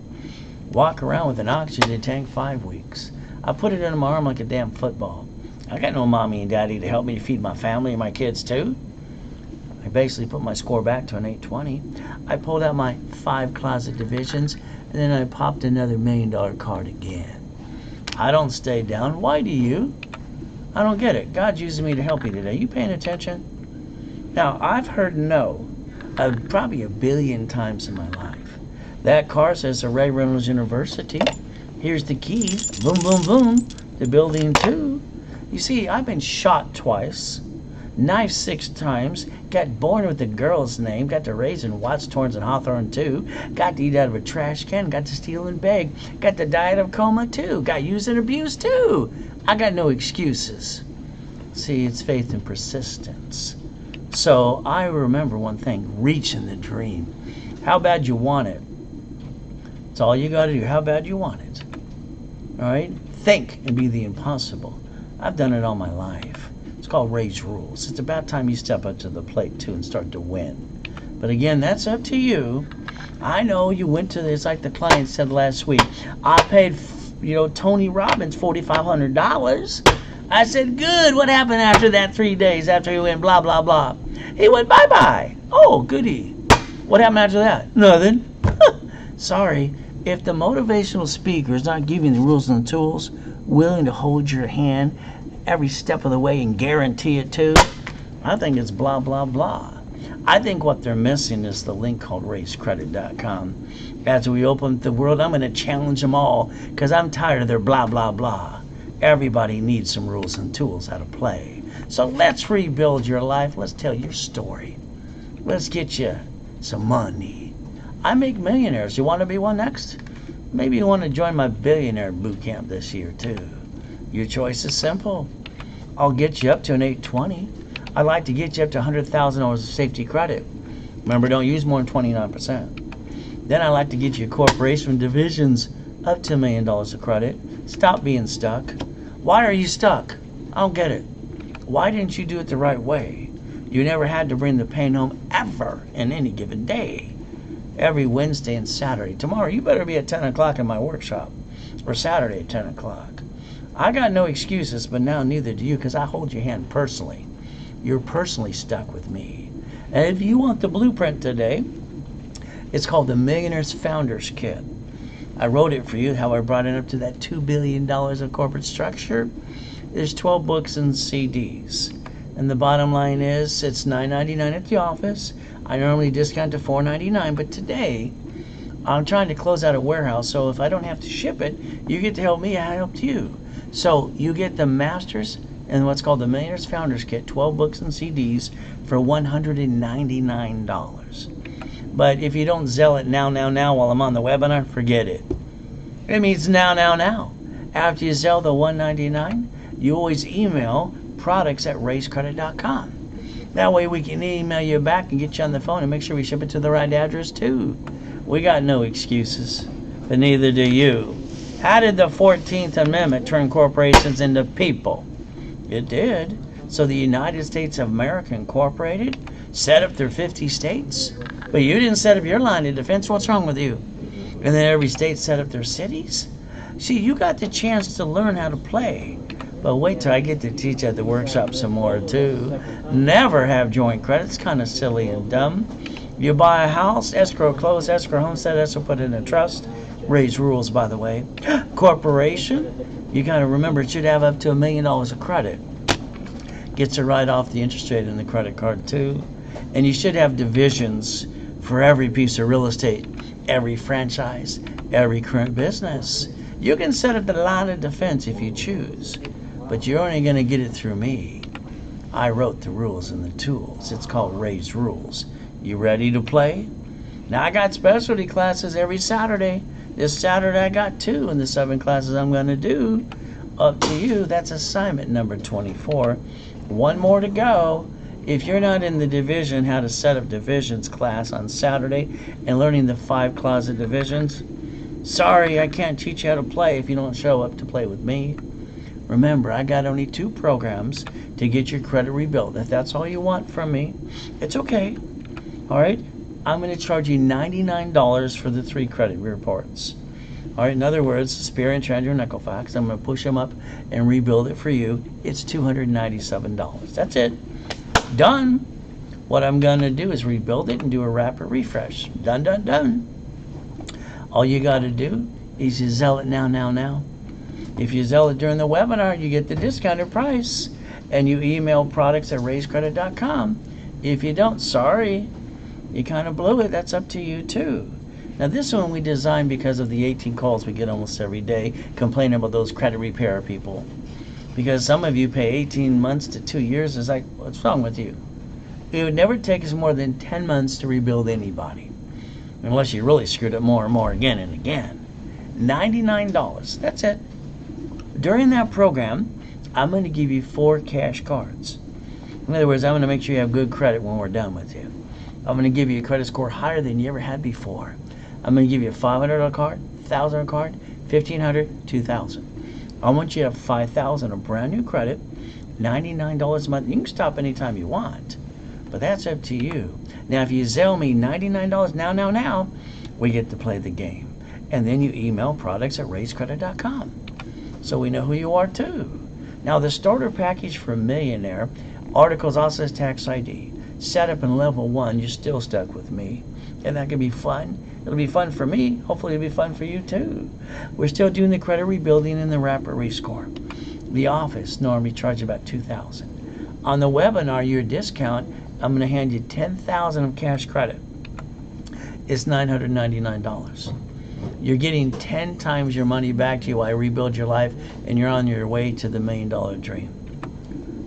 Walk around with an oxygen tank 5 weeks. I put it in my arm like a damn football. I got no mommy and daddy to help me feed my family and my kids too. I basically put my score back to an 820. I pulled out my 5 closet divisions, and then I popped another $1 million card again. I don't stay down. Why do you? I don't get it. God's using me to help you today. You paying attention? Now, I've heard no probably 1 billion times in my life. That car says Reynolds University. Here's the key. Boom, boom, boom. To building 2. You see, I've been shot twice, knifed 6 times, got born with a girl's name, got to raise in Watts, Torrance, and Hawthorne too, got to eat out of a trash can, got to steal and beg, got to die out of coma too, got used and abused too. I got no excuses. See, it's faith and persistence. So I remember one thing, reaching the dream. How bad you want it. It's all you got to do. How bad you want it. All right? Think and be the impossible. I've done it all my life. It's called Ray's Rules. It's about time you step up to the plate, too, and start to win. But again, that's up to you. I know you went to this, like the client said last week. I paid, Tony Robbins $4,500. I said, good. What happened after that 3 days after he went blah, blah, blah? He went bye-bye. Oh, goody. What happened after that? Nothing. Sorry. If the motivational speaker is not giving the rules and the tools, willing to hold your hand every step of the way and guarantee it too, I think it's blah, blah, blah. I think what they're missing is the link called racecredit.com. As we open the world, I'm going to challenge them all because I'm tired of their blah, blah, blah. Everybody needs some rules and tools how to play. So let's rebuild your life. Let's tell your story. Let's get you some money. I make millionaires. You want to be one next? Maybe you want to join my billionaire boot camp this year too. Your choice is simple. I'll get you up to an 820. I'd like to get you up to $100,000 of safety credit. Remember, don't use more than 29%. Then I'd like to get you a corporation divisions up to $1 million of credit. Stop being stuck. Why are you stuck? I don't get it. Why didn't you do it the right way? You never had to bring the pain home ever in any given day. Every Wednesday and Saturday. Tomorrow, you better be at 10 o'clock in my workshop. Or Saturday at 10 o'clock. I got no excuses, but now neither do you, because I hold your hand personally. You're personally stuck with me. And if you want the blueprint today, it's called the Millionaires Founders Kit. I wrote it for you, how I brought it up to that $2 billion of corporate structure. There's 12 books and CDs. And the bottom line is, it's $9.99 at the office. I normally discount to $4.99, but today, I'm trying to close out a warehouse, so if I don't have to ship it, you get to help me, I helped you. So you get the Masters and what's called the Millionaires Founders Kit, 12 books and CDs for $199. But if you don't sell it now while I'm on the webinar, forget it. It means now. After you sell the $199, you always email products@raisecredit.com. That way we can email you back and get you on the phone and make sure we ship it to the right address too. We got no excuses, but neither do you. How did the 14th Amendment turn corporations into people? It did. So the United States of America Incorporated set up their 50 states, but you didn't set up your line of defense. What's wrong with you? And then every state set up their cities. See, you got the chance to learn how to play, but wait till I get to teach at the workshop some more too. Never have joint credit. It's kind of silly and dumb. You buy a house, escrow close, escrow homestead, escrow put in a trust. Raise rules, by the way. Corporation, you got to remember it should have up to $1 million of credit. Gets to write off the interest rate in the credit card too. And you should have divisions for every piece of real estate, every franchise, every current business. You can set up the line of defense if you choose, but you're only going to get it through me. I wrote the rules and the tools. It's called Raise Rules. You ready to play? Now I got specialty classes every Saturday. This Saturday I got 2 in the 7 classes I'm going to do. Up to you. That's assignment number 24. 1 more to go. If you're not in the division, how to set up divisions class on Saturday and learning the 5 closet divisions, sorry, I can't teach you how to play if you don't show up to play with me. Remember, I got only 2 programs to get your credit rebuilt. If that's all you want from me, it's okay. All right? I'm going to charge you $99 for the 3 credit reports. All right, in other words, Spear and Chandra and Equifax, I'm going to push them up and rebuild it for you. It's $297. That's it. Done. What I'm going to do is rebuild it and do a rapid refresh. Done. All you got to do is you sell it now. If you sell it during the webinar, you get the discounted price, and you email products@raisecredit.com. If you don't, sorry, you kind of blew it. That's up to you too. Now this one we designed because of the 18 calls we get almost every day complaining about those credit repair people. Because some of you pay 18 months to 2 years. It's like, what's wrong with you? It would never take us more than 10 months to rebuild anybody, unless you really screwed up more and more again and again. $99. That's it. During that program, I'm going to give you 4 cash cards. In other words, I'm going to make sure you have good credit when we're done with you. I'm going to give you a credit score higher than you ever had before. I'm going to give you a $500 card, $1,000 card, $1,500, $2,000. I want you to have $5,000 of brand new credit, $99 a month. You can stop anytime you want, but that's up to you. Now, if you sell me $99 now, we get to play the game. And then you email products@raisecredit.com. So we know who you are too. Now, the starter package for Millionaire, articles also says tax ID. Setup in level 1, you're still stuck with me. And that can be fun. It'll be fun for me. Hopefully it'll be fun for you too. We're still doing the credit rebuilding and the rapid rescore. The office normally charges about $2,000. On the webinar, your discount, I'm going to hand you $10,000 of cash credit. It's $999. You're getting 10 times your money back to you while I rebuild your life, and you're on your way to the $1 million dream.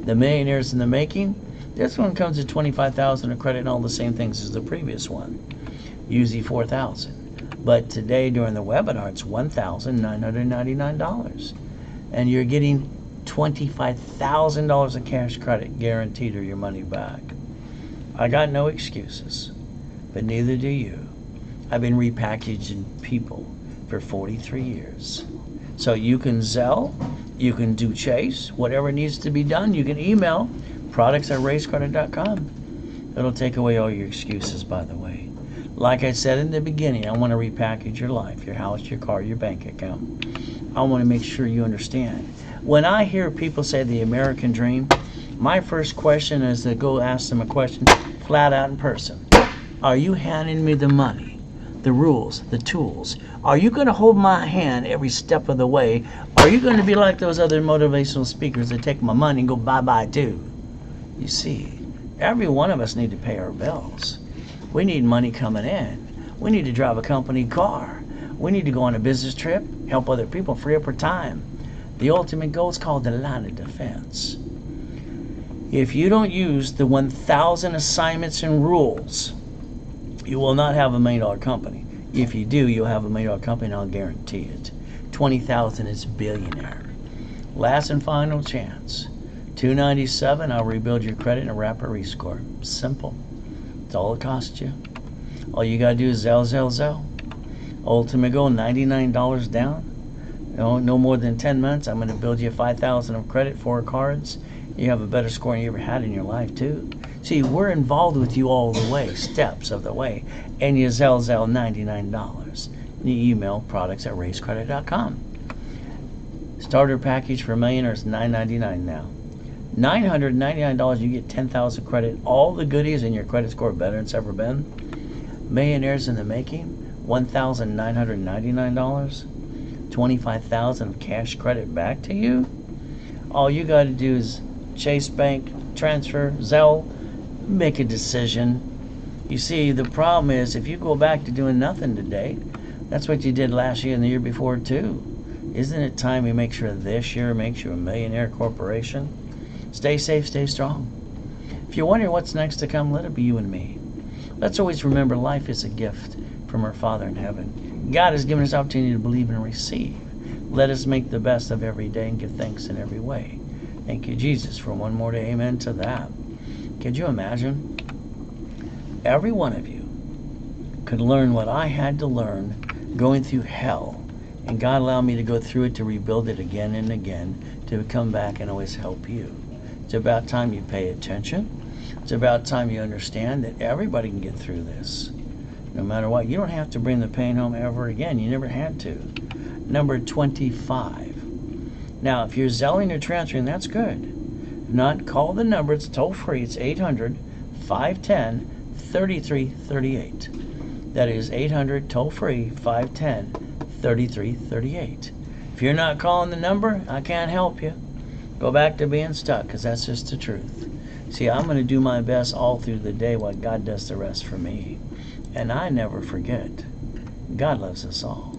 The Millionaires in the Making, this one comes with $25,000 of credit and all the same things as the previous one. Usually $4,000. But today during the webinar, it's $1,999. And you're getting $25,000 of cash credit guaranteed or your money back. I got no excuses, but neither do you. I've been repackaging people for 43 years. So you can sell, you can do chase, whatever needs to be done, you can email products@raisecredit.com. It'll take away all your excuses, by the way. Like I said in the beginning, I want to repackage your life, your house, your car, your bank account. I want to make sure you understand. When I hear people say the American dream, my first question is to go ask them a question flat out in person. Are you handing me the money the rules, the tools. Are you going to hold my hand every step of the way? Are you going to be like those other motivational speakers that take my money and go bye-bye too? You see, every one of us need to pay our bills. We need money coming in. We need to drive a company car. We need to go on a business trip, help other people, free up our time. The ultimate goal is called the line of defense. If you don't use the 1,000 assignments and rules, you will not have $1 million company. If you do, you'll have $1 million company, and I'll guarantee it. 20,000 is billionaire. Last and final chance. $297, I'll rebuild your credit and a rapid rescore. Simple. That's all it costs you. All you got to do is Zelle. Ultimate goal, $99 down. No more than 10 months. I'm going to build you $5,000 of credit, 4 cards. You have a better score than you ever had in your life, too. See, we're involved with you all the way, steps of the way. And you Zelle $99. And you email products@raisecredit.com. Starter package for Millionaires, $9.99 now. $999, you get 10,000 credit. All the goodies in your credit score better than it's ever been. Millionaires in the making, $1,999. 25,000 of cash credit back to you. All you got to do is Chase Bank, transfer, Zelle, make a decision. You see, the problem is if you go back to doing nothing today, that's what you did last year and the year before too. Isn't it time we make sure this year makes you a millionaire corporation? Stay safe, stay strong. If you're wondering what's next to come, let it be you and me. Let's always remember life is a gift from our Father in heaven. God has given us opportunity to believe and receive. Let us make the best of every day and give thanks in every way. Thank you, Jesus, for one more day. Amen to that. Could you imagine? Every one of you could learn what I had to learn going through hell. And God allowed me to go through it to rebuild it again and again, to come back and always help you. It's about time you pay attention. It's about time you understand that everybody can get through this. No matter what, you don't have to bring the pain home ever again. You never had to. Number 25. Now, if you're Zelling or transferring, that's good. If not, call the number. It's toll free. It's 800-510-3338. That is 800 toll free 510-3338. If you're not calling the number, I can't help you. Go back to being stuck, because that's just the truth. See, I'm going to do my best all through the day while God does the rest for me. And I never forget, God loves us all.